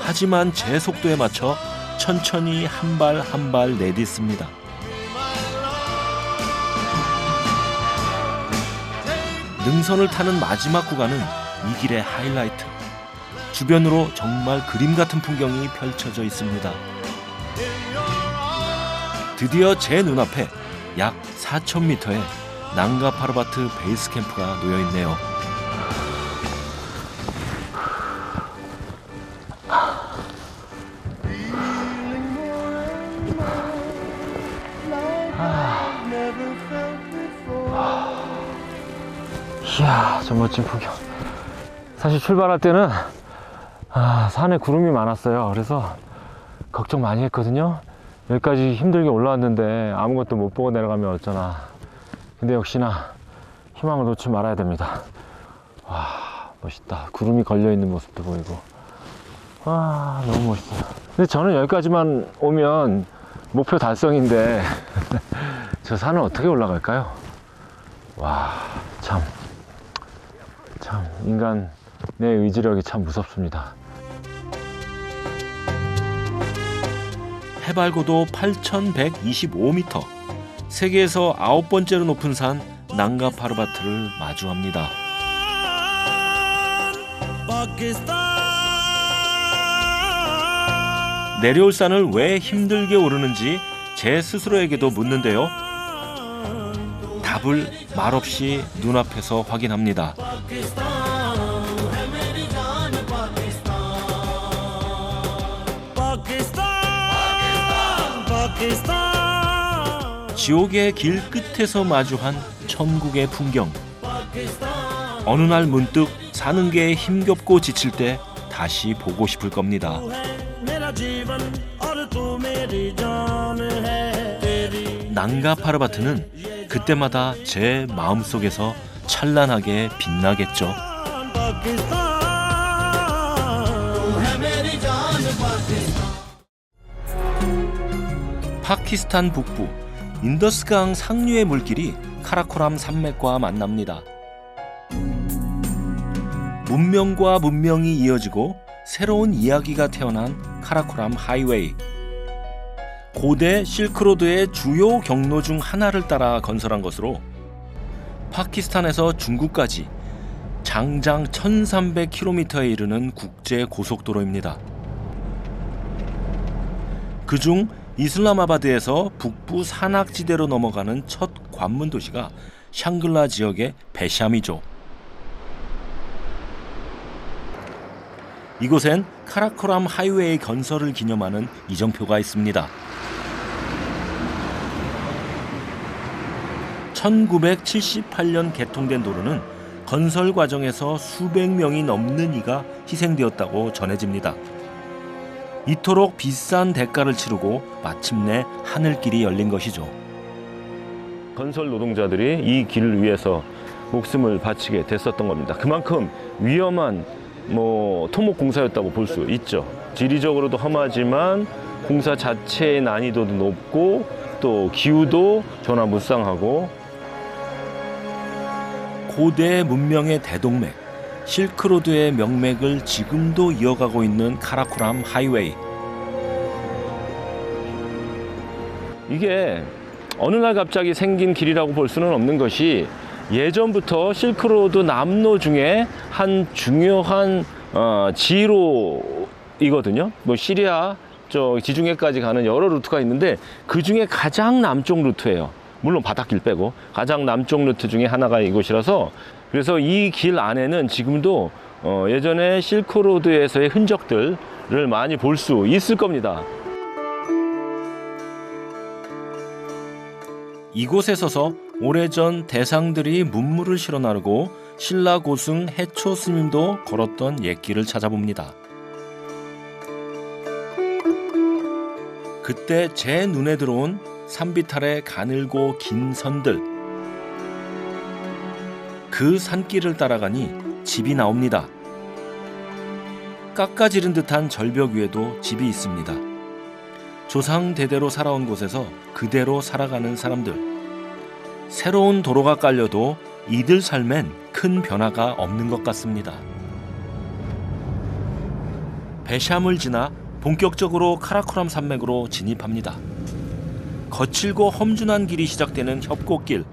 하지만 제 속도에 맞춰 천천히 한 발 한 발 내딛습니다. 능선을 타는 마지막 구간은 이 길의 하이라이트. 주변으로 정말 그림 같은 풍경이 펼쳐져 있습니다. 드디어 제 눈앞에 약 4,000m의 난가 파르바트 베이스 캠프가 놓여 있네요. 이야, 저 멋진 풍경. 사실 출발할 때는 산에 구름이 많았어요. 그래서 걱정 많이 했거든요. 여기까지 힘들게 올라왔는데 아무것도 못 보고 내려가면 어쩌나. 근데 역시나 희망을 놓지 말아야 됩니다. 와, 멋있다. 구름이 걸려있는 모습도 보이고. 와, 너무 멋있어요. 근데 저는 여기까지만 오면 목표 달성인데 저 산을 어떻게 올라갈까요? 와, 참 인간 내 의지력이 참 무섭습니다. 해발 고도 8,125m, 세계에서 9번째로 높은 산 난가 파르바트를 마주합니다. 내려올 산을 왜 힘들게 오르는지 제 스스로에게도 묻는데요. 답을 말없이 눈앞에서 확인합니다. 지옥의 길 끝에서 마주한 천국의 풍경. 어느 날 문득 사는 게 힘겹고 지칠 때 다시 보고 싶을 겁니다. 난가 파르바트는 그때마다 제 마음속에서 찬란하게 빛나겠죠. 파키스탄 북부 인더스강 상류의 물길이 카라코람 산맥과 만납니다. 문명과 문명이 이어지고 새로운 이야기가 태어난 카라코람 하이웨이. 고대 실크로드의 주요 경로 중 하나를 따라 건설한 것으로 파키스탄에서 중국까지 장장 1300km에 이르는 국제 고속도로입니다. 그중 이슬람아바드에서 북부 산악지대로 넘어가는 첫 관문 도시가 샹글라 지역의 베샴이죠. 이곳엔 카라코람 하이웨이 건설을 기념하는 이정표가 있습니다. 1978년 개통된 도로는 건설 과정에서 수백 명이 넘는 이가 희생되었다고 전해집니다. 이토록 비싼 대가를 치르고 마침내 하늘길이 열린 것이죠. 건설 노동자들이 이 길을 위해서 목숨을 바치게 됐었던 겁니다. 그만큼 위험한 토목 공사였다고 볼 수 있죠. 지리적으로도 험하지만 공사 자체의 난이도도 높고 또 기후도 전화무쌍하고. 고대 문명의 대동맥, 실크로드의 명맥을 지금도 이어가고 있는 카라코람 하이웨이. 이게 어느 날 갑자기 생긴 길이라고 볼 수는 없는 것이 예전부터 실크로드 남로 중에 한 중요한 지로이거든요. 시리아 지중해까지 가는 여러 루트가 있는데 그 중에 가장 남쪽 루트예요. 물론 바닷길 빼고 가장 남쪽 루트 중에 하나가 이곳이라서, 그래서 이 길 안에는 지금도 예전에 실크로드에서의 흔적들을 많이 볼 수 있을 겁니다. 이곳에 서서 오래전 대상들이 문물을 실어 나르고 신라 고승 해초 스님도 걸었던 옛길을 찾아봅니다. 그때 제 눈에 들어온 산비탈의 가늘고 긴 선들. 그 산길을 따라가니 집이 나옵니다. 깎아지른 듯한 절벽 위에도 집이 있습니다. 조상 대대로 살아온 곳에서 그대로 살아가는 사람들. 새로운 도로가 깔려도 이들 삶엔 큰 변화가 없는 것 같습니다. 베샴을 지나 본격적으로 카라코람 산맥으로 진입합니다. 거칠고 험준한 길이 시작되는 협곡길.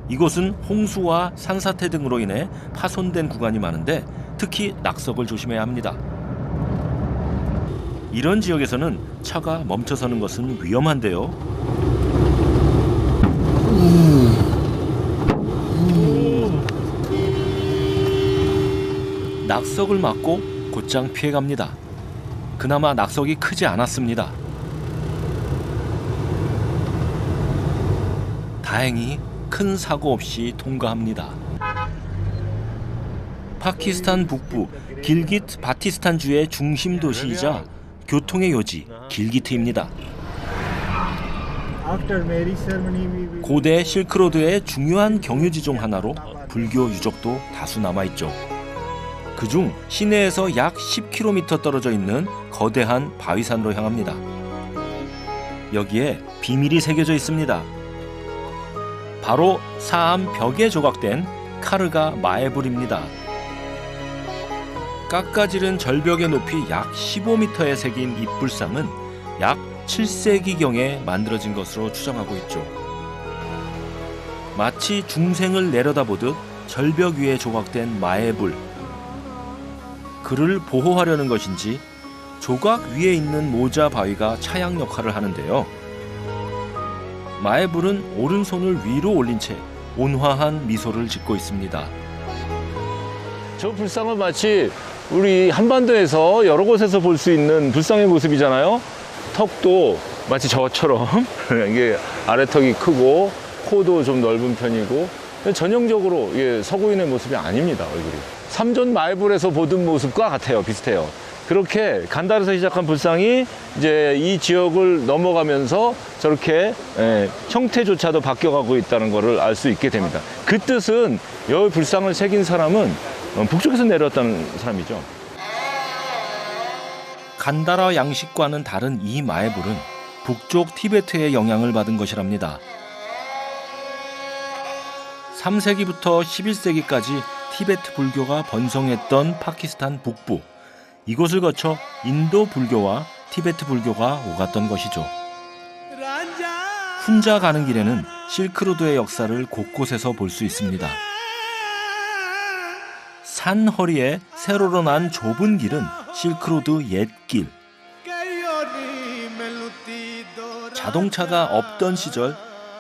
이곳은 홍수와 산사태 등으로 인해 파손된 구간이 많은데 특히 낙석을 조심해야 합니다. 이런 지역에서는 차가 멈춰서는 것은 위험한데요. 낙석을 맞고 곧장 피해갑니다. 그나마 낙석이 크지 않았습니다. 다행히 큰 사고 없이 통과합니다. 파키스탄 북부 길기트 바티스탄주의 중심 도시이자 교통의 요지 길기트입니다. 고대 실크로드의 중요한 경유지 중 하나로 불교 유적도 다수 남아있죠. 그중 시내에서 약 10km 떨어져 있는 거대한 바위산으로 향합니다. 여기에 비밀이 새겨져 있습니다. 바로 사암 벽에 조각된 카르가 마에불입니다. 깎아지른 절벽의 높이 약 15m에 새긴 이 불상은 약 7세기경에 만들어진 것으로 추정하고 있죠. 마치 중생을 내려다보듯 절벽 위에 조각된 마에불. 그를 보호하려는 것인지 조각 위에 있는 모자 바위가 차양 역할을 하는데요. 마에불은 오른손을 위로 올린 채 온화한 미소를 짓고 있습니다. 저 불상은 마치 우리 한반도에서 여러 곳에서 볼 수 있는 불상의 모습이잖아요. 턱도 마치 저처럼 이게 아래턱이 크고 코도 좀 넓은 편이고 전형적으로 서구인의 모습이 아닙니다. 얼굴이 삼존 마을에서 보던 모습과 같아요. 비슷해요. 그렇게 간달에서 시작한 불상이 이제 이 지역을 넘어가면서 저렇게 형태조차도 바뀌어가고 있다는 것을 알 수 있게 됩니다. 그 뜻은 여기 불상을 새긴 사람은 북쪽에서 내려왔다는 사람이죠. 간다라 양식과는 다른 이 마애불은 북쪽 티베트의 영향을 받은 것이랍니다. 3세기부터 11세기까지 티베트 불교가 번성했던 파키스탄 북부, 이곳을 거쳐 인도 불교와 티베트 불교가 오갔던 것이죠. 훈자 가는 길에는 실크로드의 역사를 곳곳에서 볼 수 있습니다. 산 허리에 세로로 난 좁은 길은 실크로드 옛길. 자동차가 없던 시절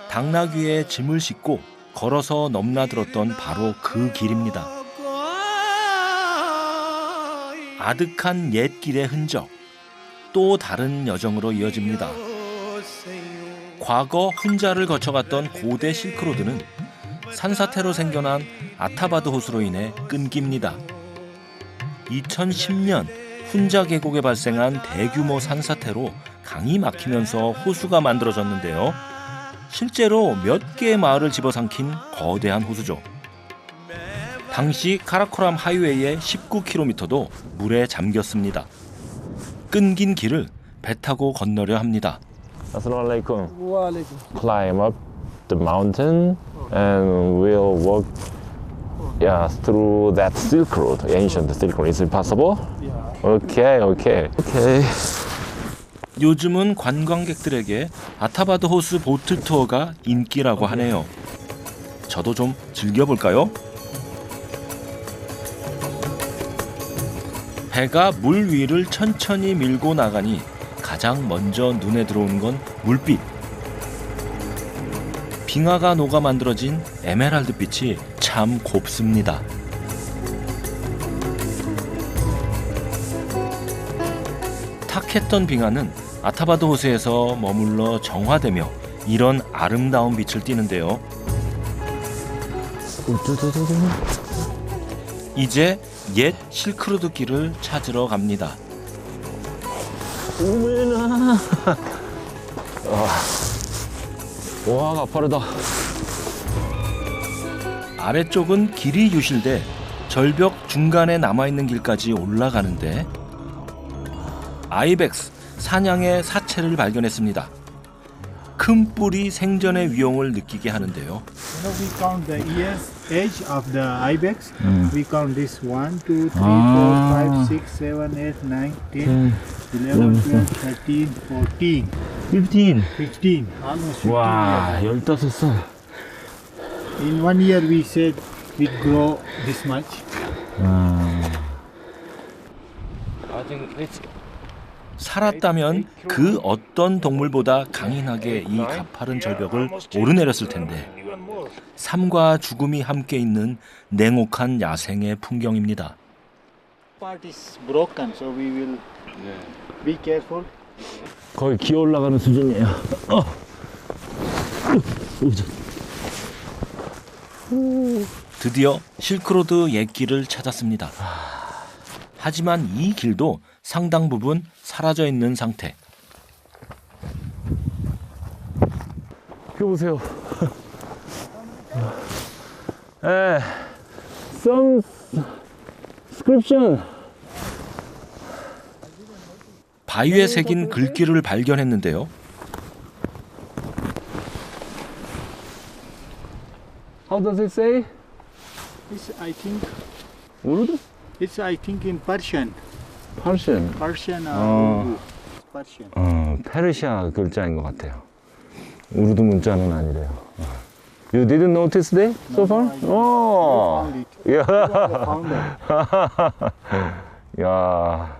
당나귀에 짐을 싣고 걸어서 넘나들었던 바로 그 길입니다. 아득한 옛길의 흔적, 또 다른 여정으로 이어집니다. 과거 훈자를 거쳐갔던 고대 실크로드는 산사태로 생겨난 아타바드 호수로 인해 끊깁니다. 2010년 훈자 계곡에 발생한 대규모 산사태로 강이 막히면서 호수가 만들어졌는데요. 실제로 몇 개의 마을을 집어삼킨 거대한 호수죠. 당시 카라코람 하이웨이의 19km도 물에 잠겼습니다. 끊긴 길을 배 타고 건너려 합니다. Assalamualaikum. Climb up the mountain and we'll walk through that Silk Road, ancient Silk Road. Is it possible? Okay. 요즘은 관광객들에게 아타바드 호수 보트 투어가 인기라고 하네요. 저도 좀 즐겨볼까요? 배가 물 위를 천천히 밀고 나가니 가장 먼저 눈에 들어오는 건 물빛. 빙하가 녹아 만들어진 에메랄드 빛이 참 곱습니다. 탁했던 빙하는 아타바드 호수에서 머물러 정화되며 이런 아름다운 빛을 띠는데요. 이제 옛 실크로드 길을 찾으러 갑니다. 오메나. 와, 가파르다. 아래쪽은 길이 유실돼 절벽 중간에 남아있는 길까지 올라가는데 아이벡스, 사냥의 사체를 발견했습니다. 큰 뿔이 생전의 위용을 느끼게 하는데요. We count the ears, edge of the ibex. We count this 1, 2, 3, 4, 5, 6, 7, 8, 9, 10, 11, 12, 13, 14. 15. Almost 15. 와, 15살. In 1 year we said we grow this much. 살았다면 그 어떤 동물보다 강인하게 이 가파른 절벽을 오르내렸을 텐데 삶과 죽음이 함께 있는 냉혹한 야생의 풍경입니다. Part is broken, so we will be careful. 거의 기어 올라가는 수준이에요. 드디어 실크로드 옛길을 찾았습니다. 하지만 이 길도 상당 부분 사라져 있는 상태. 이거 보세요. Some inscription. 바위에 새긴 글귀를 발견했는데요. How does it say? It's, I think, Urdu? it's I think in Persian. Persian. Persian or Urdu. Persian. 페르시아 글자인 것 같아요. 우르두 문자는 아니래요. You didn't notice that so far? Oh. 야.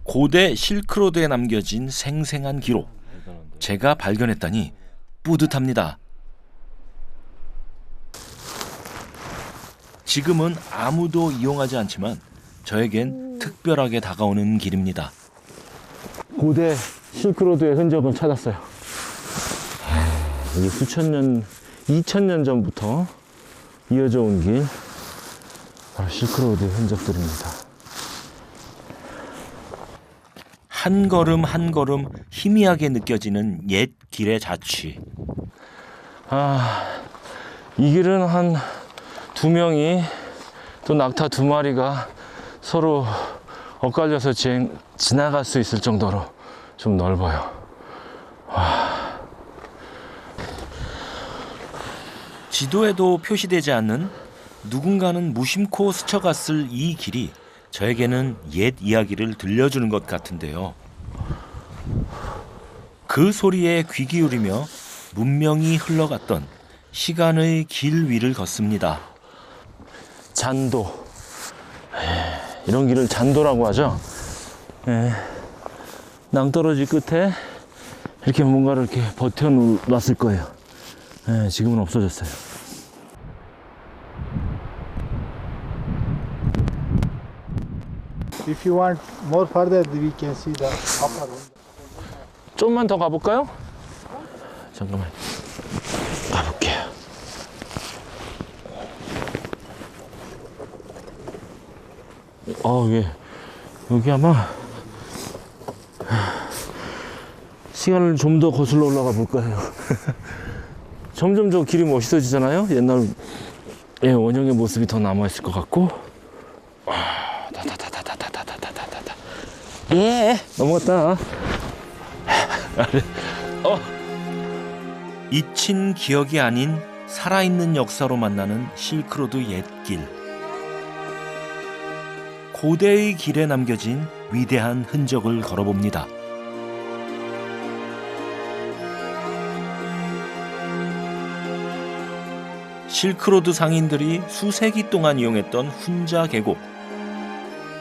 고대 실크로드에 남겨진 생생한 기록. 제가 발견했다니 뿌듯합니다. 지금은 아무도 이용하지 않지만 저에겐 특별하게 다가오는 길입니다. 고대 실크로드의 흔적은 찾았어요. 이게 수천 년, 2000년 전부터 이어져 온 길, 바로 실크로드의 흔적들입니다. 한 걸음 한 걸음 희미하게 느껴지는 옛 길의 자취. 이 길은 한 2명이 또 낙타 2마리가 서로 엇갈려서 지나갈 수 있을 정도로 좀 넓어요. 지도에도 표시되지 않는 누군가는 무심코 스쳐갔을 이 길이 저에게는 옛 이야기를 들려주는 것 같은데요. 그 소리에 귀 기울이며 문명이 흘러갔던 시간의 길 위를 걷습니다. 잔도. 이런 길을 잔도라고 하죠. 낭떠러지 끝에 이렇게 뭔가를 이렇게 버텨놨을 거예요. 지금은 없어졌어요. If you want more further, we can see the upper one. 좀만 더 가볼까요? 잠깐만. 가볼게요. 예. 여기 아마 시간을 좀 더 거슬러 올라가 볼까요? 점점 저 길이 멋있어지잖아요. 옛날 원형의 모습이 더 남아있을 것 같고. 예, 넘어갔다. 잊힌 기억이 아닌 살아있는 역사로 만나는 실크로드 옛길. 고대의 길에 남겨진 위대한 흔적을 걸어봅니다. 실크로드 상인들이 수세기 동안 이용했던 훈자 계곡.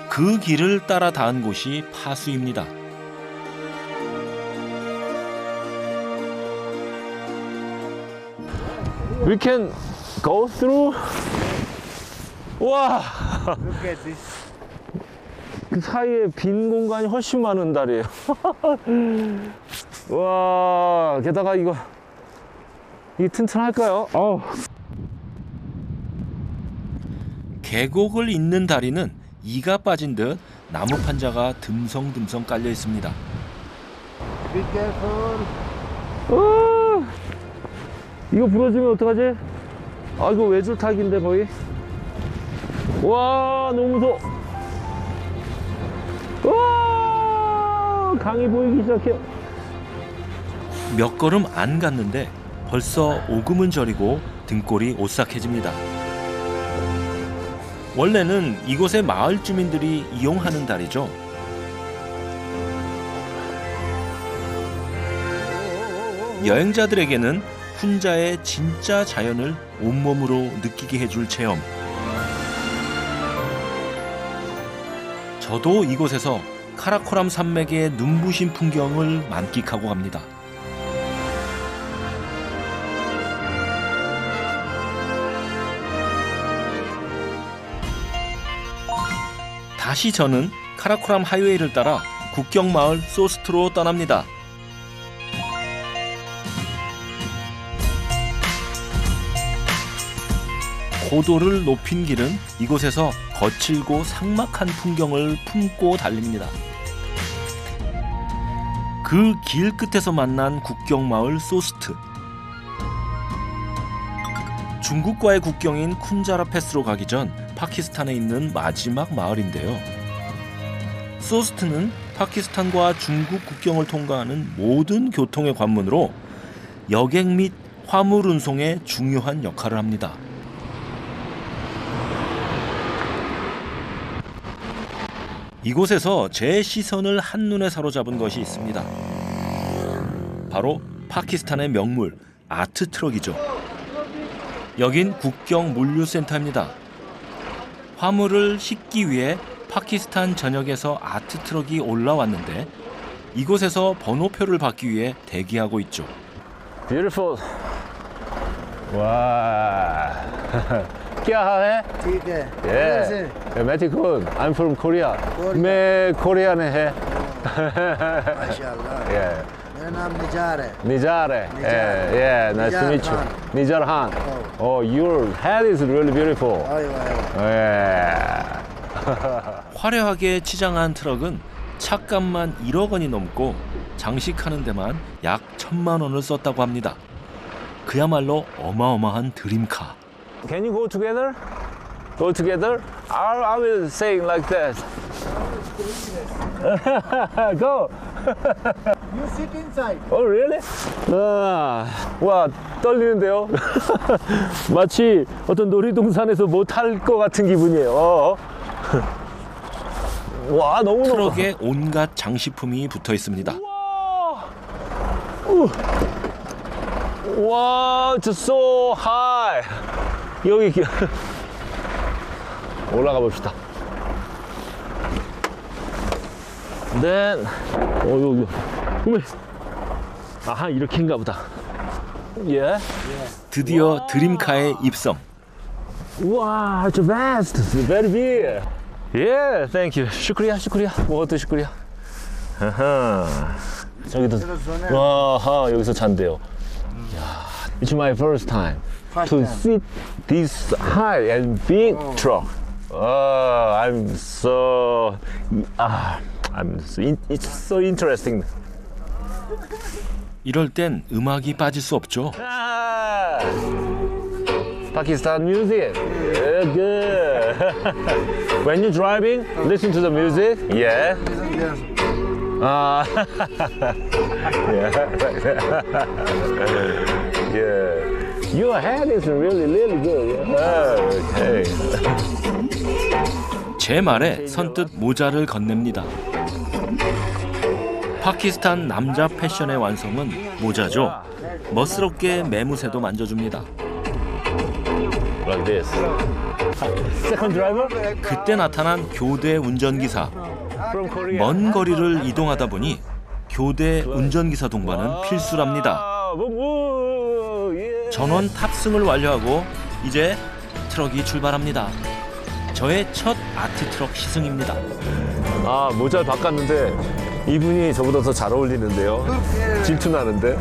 그 길을 따라 닿은 곳이 파수입니다. We can go through. 와. Look at this. 그 사이에 빈 공간이 훨씬 많은 다리예요. 와, 게다가 이거 튼튼할까요? 계곡을 잇는 다리는 이가 빠진 듯 나무 판자가 듬성듬성 깔려 있습니다. Be careful. 이거 부러지면 어떡하지? 이거 외줄타기인데 거의. 와, 너무 무서워. 와, 강이 보이기 시작해요. 몇 걸음 안 갔는데 벌써 오금은 저리고 등골이 오싹해집니다. 원래는 이곳의 마을 주민들이 이용하는 다리죠. 여행자들에게는 훈자의 진짜 자연을 온몸으로 느끼게 해줄 체험. 저도 이곳에서 카라코람 산맥의 눈부신 풍경을 만끽하고 갑니다. 다시 저는 카라코람 하이웨이를 따라 국경 마을 소스트로 떠납니다. 고도를 높인 길은 이곳에서 거칠고 삭막한 풍경을 품고 달립니다. 그 길 끝에서 만난 국경 마을 소스트. 중국과의 국경인 쿤자라 패스로 가기 전 파키스탄에 있는 마지막 마을인데요. 소스트는 파키스탄과 중국 국경을 통과하는 모든 교통의 관문으로 여객 및 화물 운송에 중요한 역할을 합니다. 이곳에서 제 시선을 한눈에 사로잡은 것이 있습니다. 바로 파키스탄의 명물 아트 트럭이죠. 여긴 국경 물류센터입니다. 화물을 싣기 위해 파키스탄 전역에서 아트 트럭이 올라왔는데 이곳에서 번호표를 받기 위해 대기하고 있죠. Beautiful. 와. क्या हाल है? ठीक है। Yeah. मैं ठीक हूँ। I'm from Korea. मैं कोरिया में है। माशाल्लाह Yeah. मेरा नाम निजार है Nijare. Yeah, nice to meet you. Nijar Han. Oh, your head is really beautiful. Yeah. 화려하게 치장한 트럭은 차값만 1억 원이 넘고 장식하는 데만 약 1,000만 원을 썼다고 합니다. 그야말로 어마어마한 드림카. Can you go together? Go together? I will say like that. Go. You sit inside. Oh, really? 와, 떨리는데요? 마치 어떤 놀이동산에서 못 탈 것 같은 기분이에요. 와, 너무 트럭에 온갖 장식품이 붙어 있습니다. 와, it's so high. 여기 올라가 봅시다. Then, 여기. 아하, 이렇게인가 보다. Yeah. 드디어 드림카에 입성. Wow, it's vast. It's very big. Yeah, thank you. 슈크리야, 슈크리야. 뭐가 슈크리야. 저기도. 와, 여기서 잔대요. It's my first time to sit this high and big truck. It's so interesting. 이럴 땐 음악이 빠질 수 없죠. Pakistan music. Good. When you're driving, listen to the music. Yeah. Yeah. Your head is really good. Okay. 제 말에 선뜻 모자를 건넵니다. 파키스탄 남자 패션의 완성은 모자죠. 멋스럽게 매무새도 만져줍니다. Like this. Second driver? 그때 나타난 교대 운전기사. 먼 거리를 이동하다 보니 교대 운전기사 동반은 필수랍니다. 전원 탑승을 완료하고 이제 트럭이 출발합니다. 저의 첫 아트 트럭 시승입니다. 모자를 바꿨는데 이분이 저보다 더 잘 어울리는데요. 질투나는데.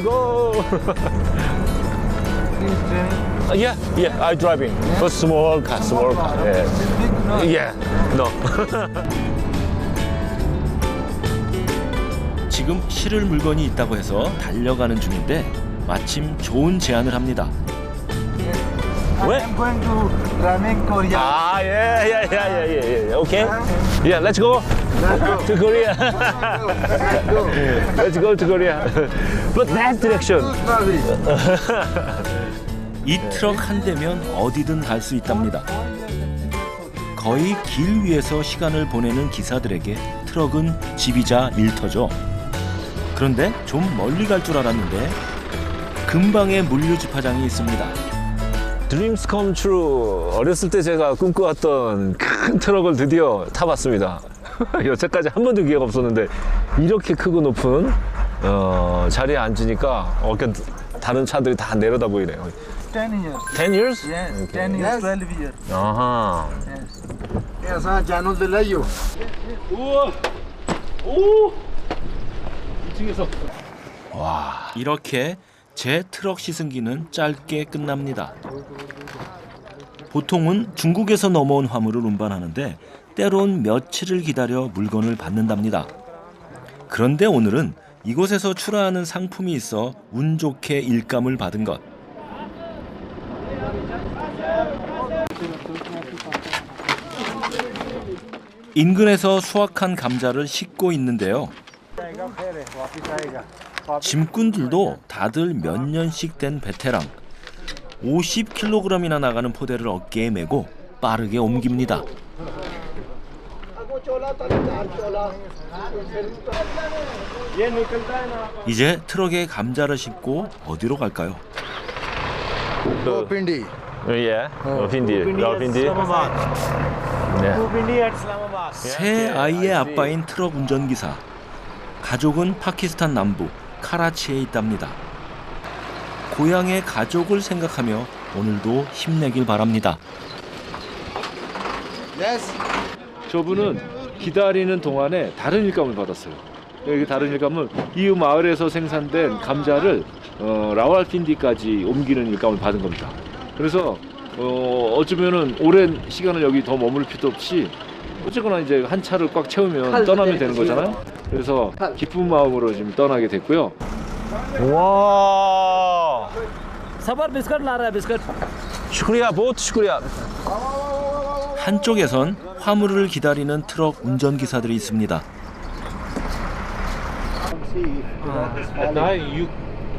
Go. Yeah, I'm driving. But small car. Yeah, no. 지금 실을 물건이 있다고 해서 달려가는 중인데 마침 좋은 제안을 합니다. Where? I'm going to Ramen, Korea. Yeah. Okay. Yeah, let's go. To Korea. Let's go to Korea. But that direction. 이 트럭 한 대면 어디든 갈 수 있답니다. 거의 길 위에서 시간을 보내는 기사들에게 트럭은 집이자 일터죠. 그런데 좀 멀리 갈 줄 알았는데 근방에 물류집화장이 있습니다. Dreams come true. 어렸을 때 제가 꿈꿔왔던 큰 트럭을 드디어 타봤습니다. 여태까지 한 번도 기회가 없었는데 이렇게 크고 높은 자리에 앉으니까 다른 차들이 다 내려다 보이네요. 10 years. 10 years? Yes, Okay. 10 years, 12 years. 아하. Yes. हाँ जानू दिलाइयो 오! 2층에서. 와, 이렇게 제 트럭 시승기는 짧게 끝납니다. 보통은 중국에서 넘어온 화물을 운반하는데 때론 며칠을 기다려 물건을 받는답니다. 그런데 오늘은 이곳에서 출하하는 상품이 있어 운 좋게 일감을 받은 것. 인근에서 수확한 감자를 싣고 있는데요. 짐꾼들도 다들 몇 년씩 된 베테랑. 50kg이나 나가는 포대를 어깨에 메고 빠르게 옮깁니다. 이제 트럭에 감자를 싣고 어디로 갈까요? पिंडी 빈디. 세 아이의 아빠인 트럭 운전기사. 가족은 파키스탄 남부 카라치에 있답니다. 고향의 가족을 생각하며 오늘도 힘내길 바랍니다. 저분은 기다리는 동안에 다른 일감을 받았어요. 여기 다른 일감은 이 마을에서 생산된 감자를 라왈핀디까지 옮기는 일감을 받은 겁니다. 그래서 어쩌면은 오랜 시간을 여기 더 머물 필요도 없이 어쨌거나 이제 한 차를 꽉 채우면 떠나면 되는 거잖아요. 그래서 기쁜 마음으로 지금 떠나게 됐고요. 와. सबर बिस्किट ला रहा है बिस्किट शुक्रिया बहुत शुक्रिया. 한쪽에선 화물을 기다리는 트럭 운전기사들이 있습니다. At night you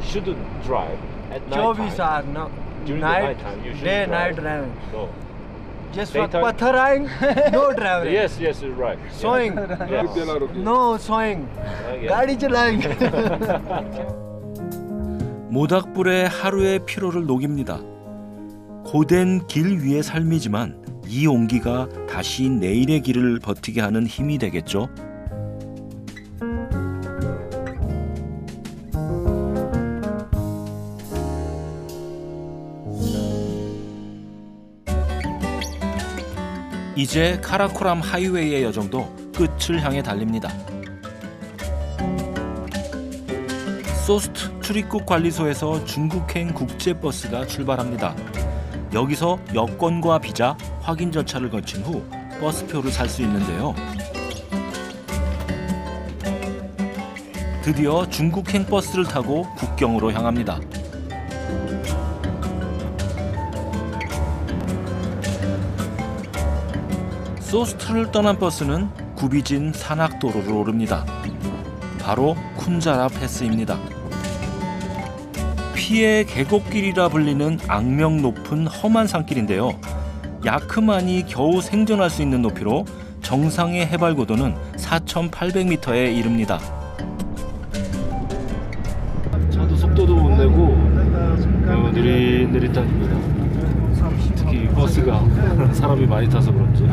shouldn't drive. At night. 24 hour ना During the night time you shouldn't day drive. Night driving No. जिस वक्त पत्थर आएंगे no driving Yes, yes, you're right. Sowing no sowing गाड़ी चलाएंगे 모닥불에 하루의 피로를 녹입니다. 고된 길 위의 삶이지만 이 온기가 다시 내일의 길을 버티게 하는 힘이 되겠죠. 이제 카라코람 하이웨이의 여정도 끝을 향해 달립니다. 소스트 출입국 관리소에서 중국행 국제버스가 출발합니다. 여기서 여권과 비자 확인 절차를 거친 후 버스표를 살 수 있는데요. 드디어 중국행 버스를 타고 국경으로 향합니다. 소스트를 떠난 버스는 굽이진 산악도로를 오릅니다. 바로 쿤자라 패스입니다. 피의 계곡길이라 불리는 악명 높은 험한 산길인데요. 야크만이 겨우 생존할 수 있는 높이로 정상의 해발 고도는 4,800m에 이릅니다. 차도 속도도 못 내고 느릿느릿합니다. 특히 버스가 사람이 많이 타서 그런지.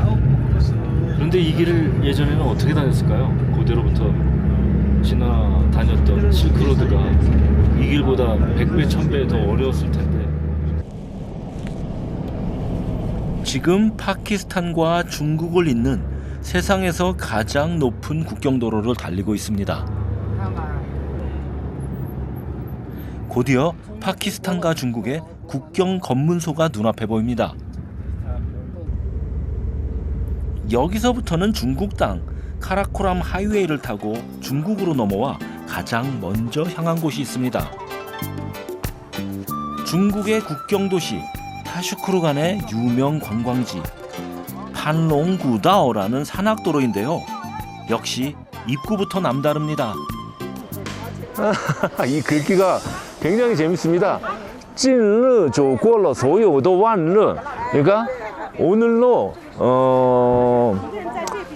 그런데 이 길을 예전에는 어떻게 다녔을까요? 고대로부터 다녔던 실크로드가 이 길보다 100배, 1000배 더 어려웠을 텐데. 지금 파키스탄과 중국을 잇는 세상에서 가장 높은 국경도로를 달리고 있습니다. 곧이어 파키스탄과 중국의 국경 검문소가 눈앞에 보입니다. 여기서부터는 중국 땅 카라코람 하이웨이를 타고 중국으로 넘어와 가장 먼저 향한 곳이 있습니다. 중국의 국경 도시 타슈크루간의 유명 관광지 판롱구다오라는 산악도로인데요. 역시 입구부터 남다릅니다. 이 글귀가 굉장히 재밌습니다. 近日走过了所有的弯路. 그러니까 오늘로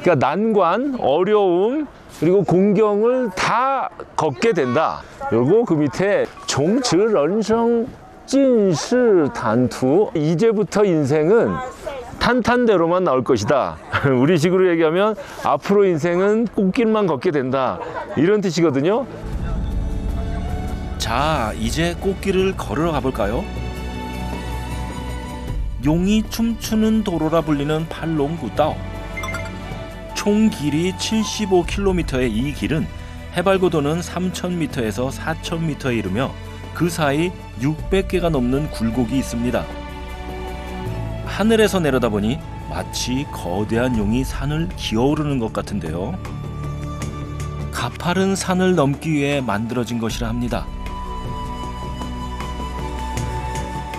그러니까 난관, 어려움, 그리고 공경을 다 걷게 된다. 그리고 그 밑에 종치 런성 진시 단투. 이제부터 인생은 탄탄대로만 나올 것이다. 우리 식으로 얘기하면 앞으로 인생은 꽃길만 걷게 된다. 이런 뜻이거든요. 자, 이제 꽃길을 걸으러 가볼까요? 용이 춤추는 도로라 불리는 팔롱구다오. 총 길이 75km의 이 길은 해발 고도는 3,000m에서 4,000m에 이르며 그 사이 600개가 넘는 굴곡이 있습니다. 하늘에서 내려다보니 마치 거대한 용이 산을 기어오르는 것 같은데요. 가파른 산을 넘기 위해 만들어진 것이라 합니다.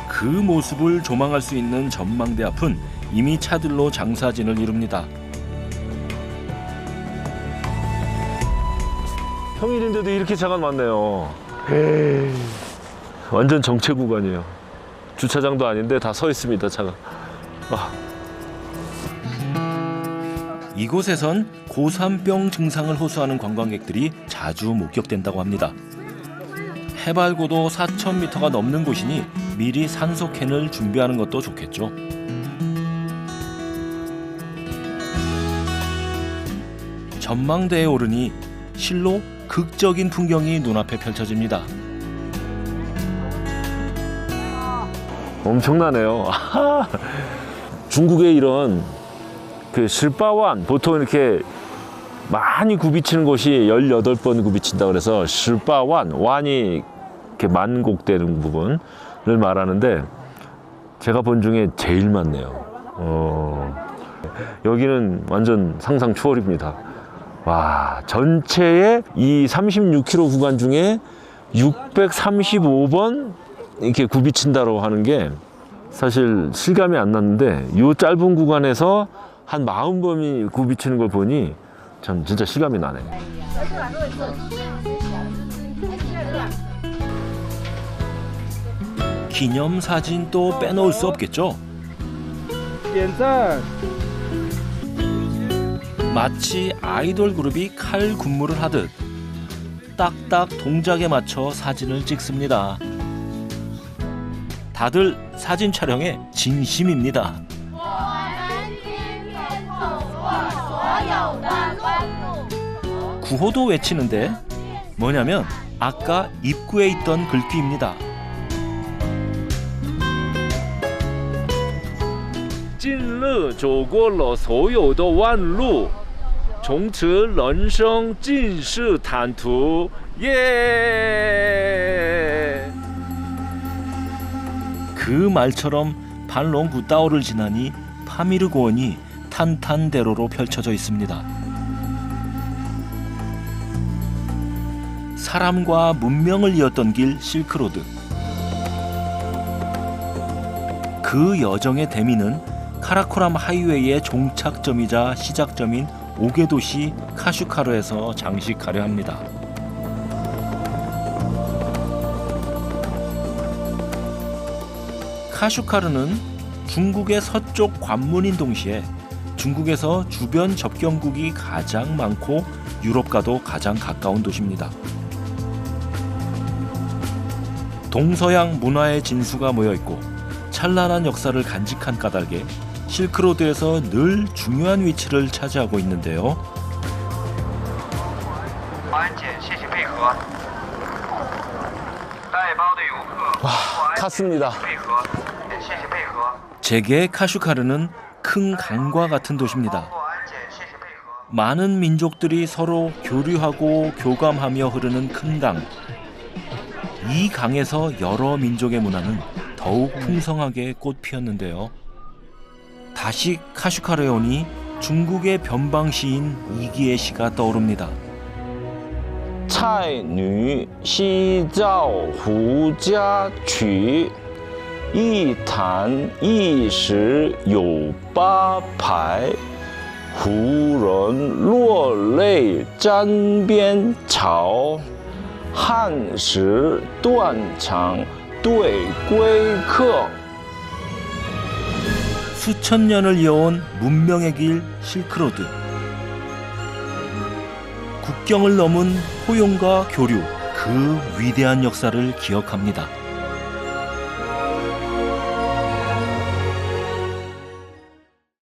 그 모습을 조망할 수 있는 전망대 앞은 이미 차들로 장사진을 이룹니다. 평일인데도 이렇게 차가 많네요. 완전 정체 구간이에요. 주차장도 아닌데 다 서 있습니다, 차가. 이곳에선 고산병 증상을 호소하는 관광객들이 자주 목격된다고 합니다. 해발 고도 4,000m가 넘는 곳이니 미리 산소캔을 준비하는 것도 좋겠죠. 전망대에 오르니 실로 극적인 풍경이 눈앞에 펼쳐집니다. 엄청나네요. 중국의 이런 그 실바완 보통 이렇게 많이 굽이치는 곳이 18번 굽이친다 그래서 실바완 완이 이렇게 만곡되는 부분을 말하는데 제가 본 중에 제일 많네요. 여기는 완전 상상 초월입니다. 와, 전체의 이 36km 구간 중에 635번 이렇게 굽이친다고 하는 게 사실 실감이 안 났는데 이 짧은 구간에서 한 40번이 굽이치는 걸 보니 참 진짜 실감이 나네. 기념사진 또 빼놓을 수 없겠죠. 마치 아이돌 그룹이 칼 군무를 하듯 딱딱 동작에 맞춰 사진을 찍습니다. 다들 사진 촬영에 진심입니다. 구호도 외치는데 뭐냐면 아까 입구에 있던 글귀입니다. 近日走过了所有的弯路，从此人生尽是坦途。耶！ 그 말처럼 발롱구따오를 지나니 파미르고원이 탄탄대로로 펼쳐져 있습니다. 사람과 문명을 이었던 길 실크로드. 그 여정의 대미는 카라코람 하이웨이의 종착점이자 시작점인 5개 도시 카슈카르에서 장식하려 합니다. 카슈카르는 중국의 서쪽 관문인 동시에 중국에서 주변 접경국이 가장 많고 유럽과도 가장 가까운 도시입니다. 동서양 문화의 진수가 모여있고 찬란한 역사를 간직한 까닭에 실크로드에서 늘 중요한 위치를 차지하고 있는데요. 와, 탔습니다. 제게 카슈카르는 큰 강과 같은 도시입니다. 많은 민족들이 서로 교류하고 교감하며 흐르는 큰 강. 이 강에서 여러 민족의 문화는 더욱 풍성하게 꽃피었는데요. 다시 카슈카르에 오니 중국의 변방시인 이기의 시가 떠오릅니다. 蔡女西照胡家曲，一坛一石有八排，胡人落泪沾边潮，汉时断肠对归客。 수천 년을 이어온 문명의 길 실크로드. 국경을 넘은 포용과 교류, 그 위대한 역사를 기억합니다.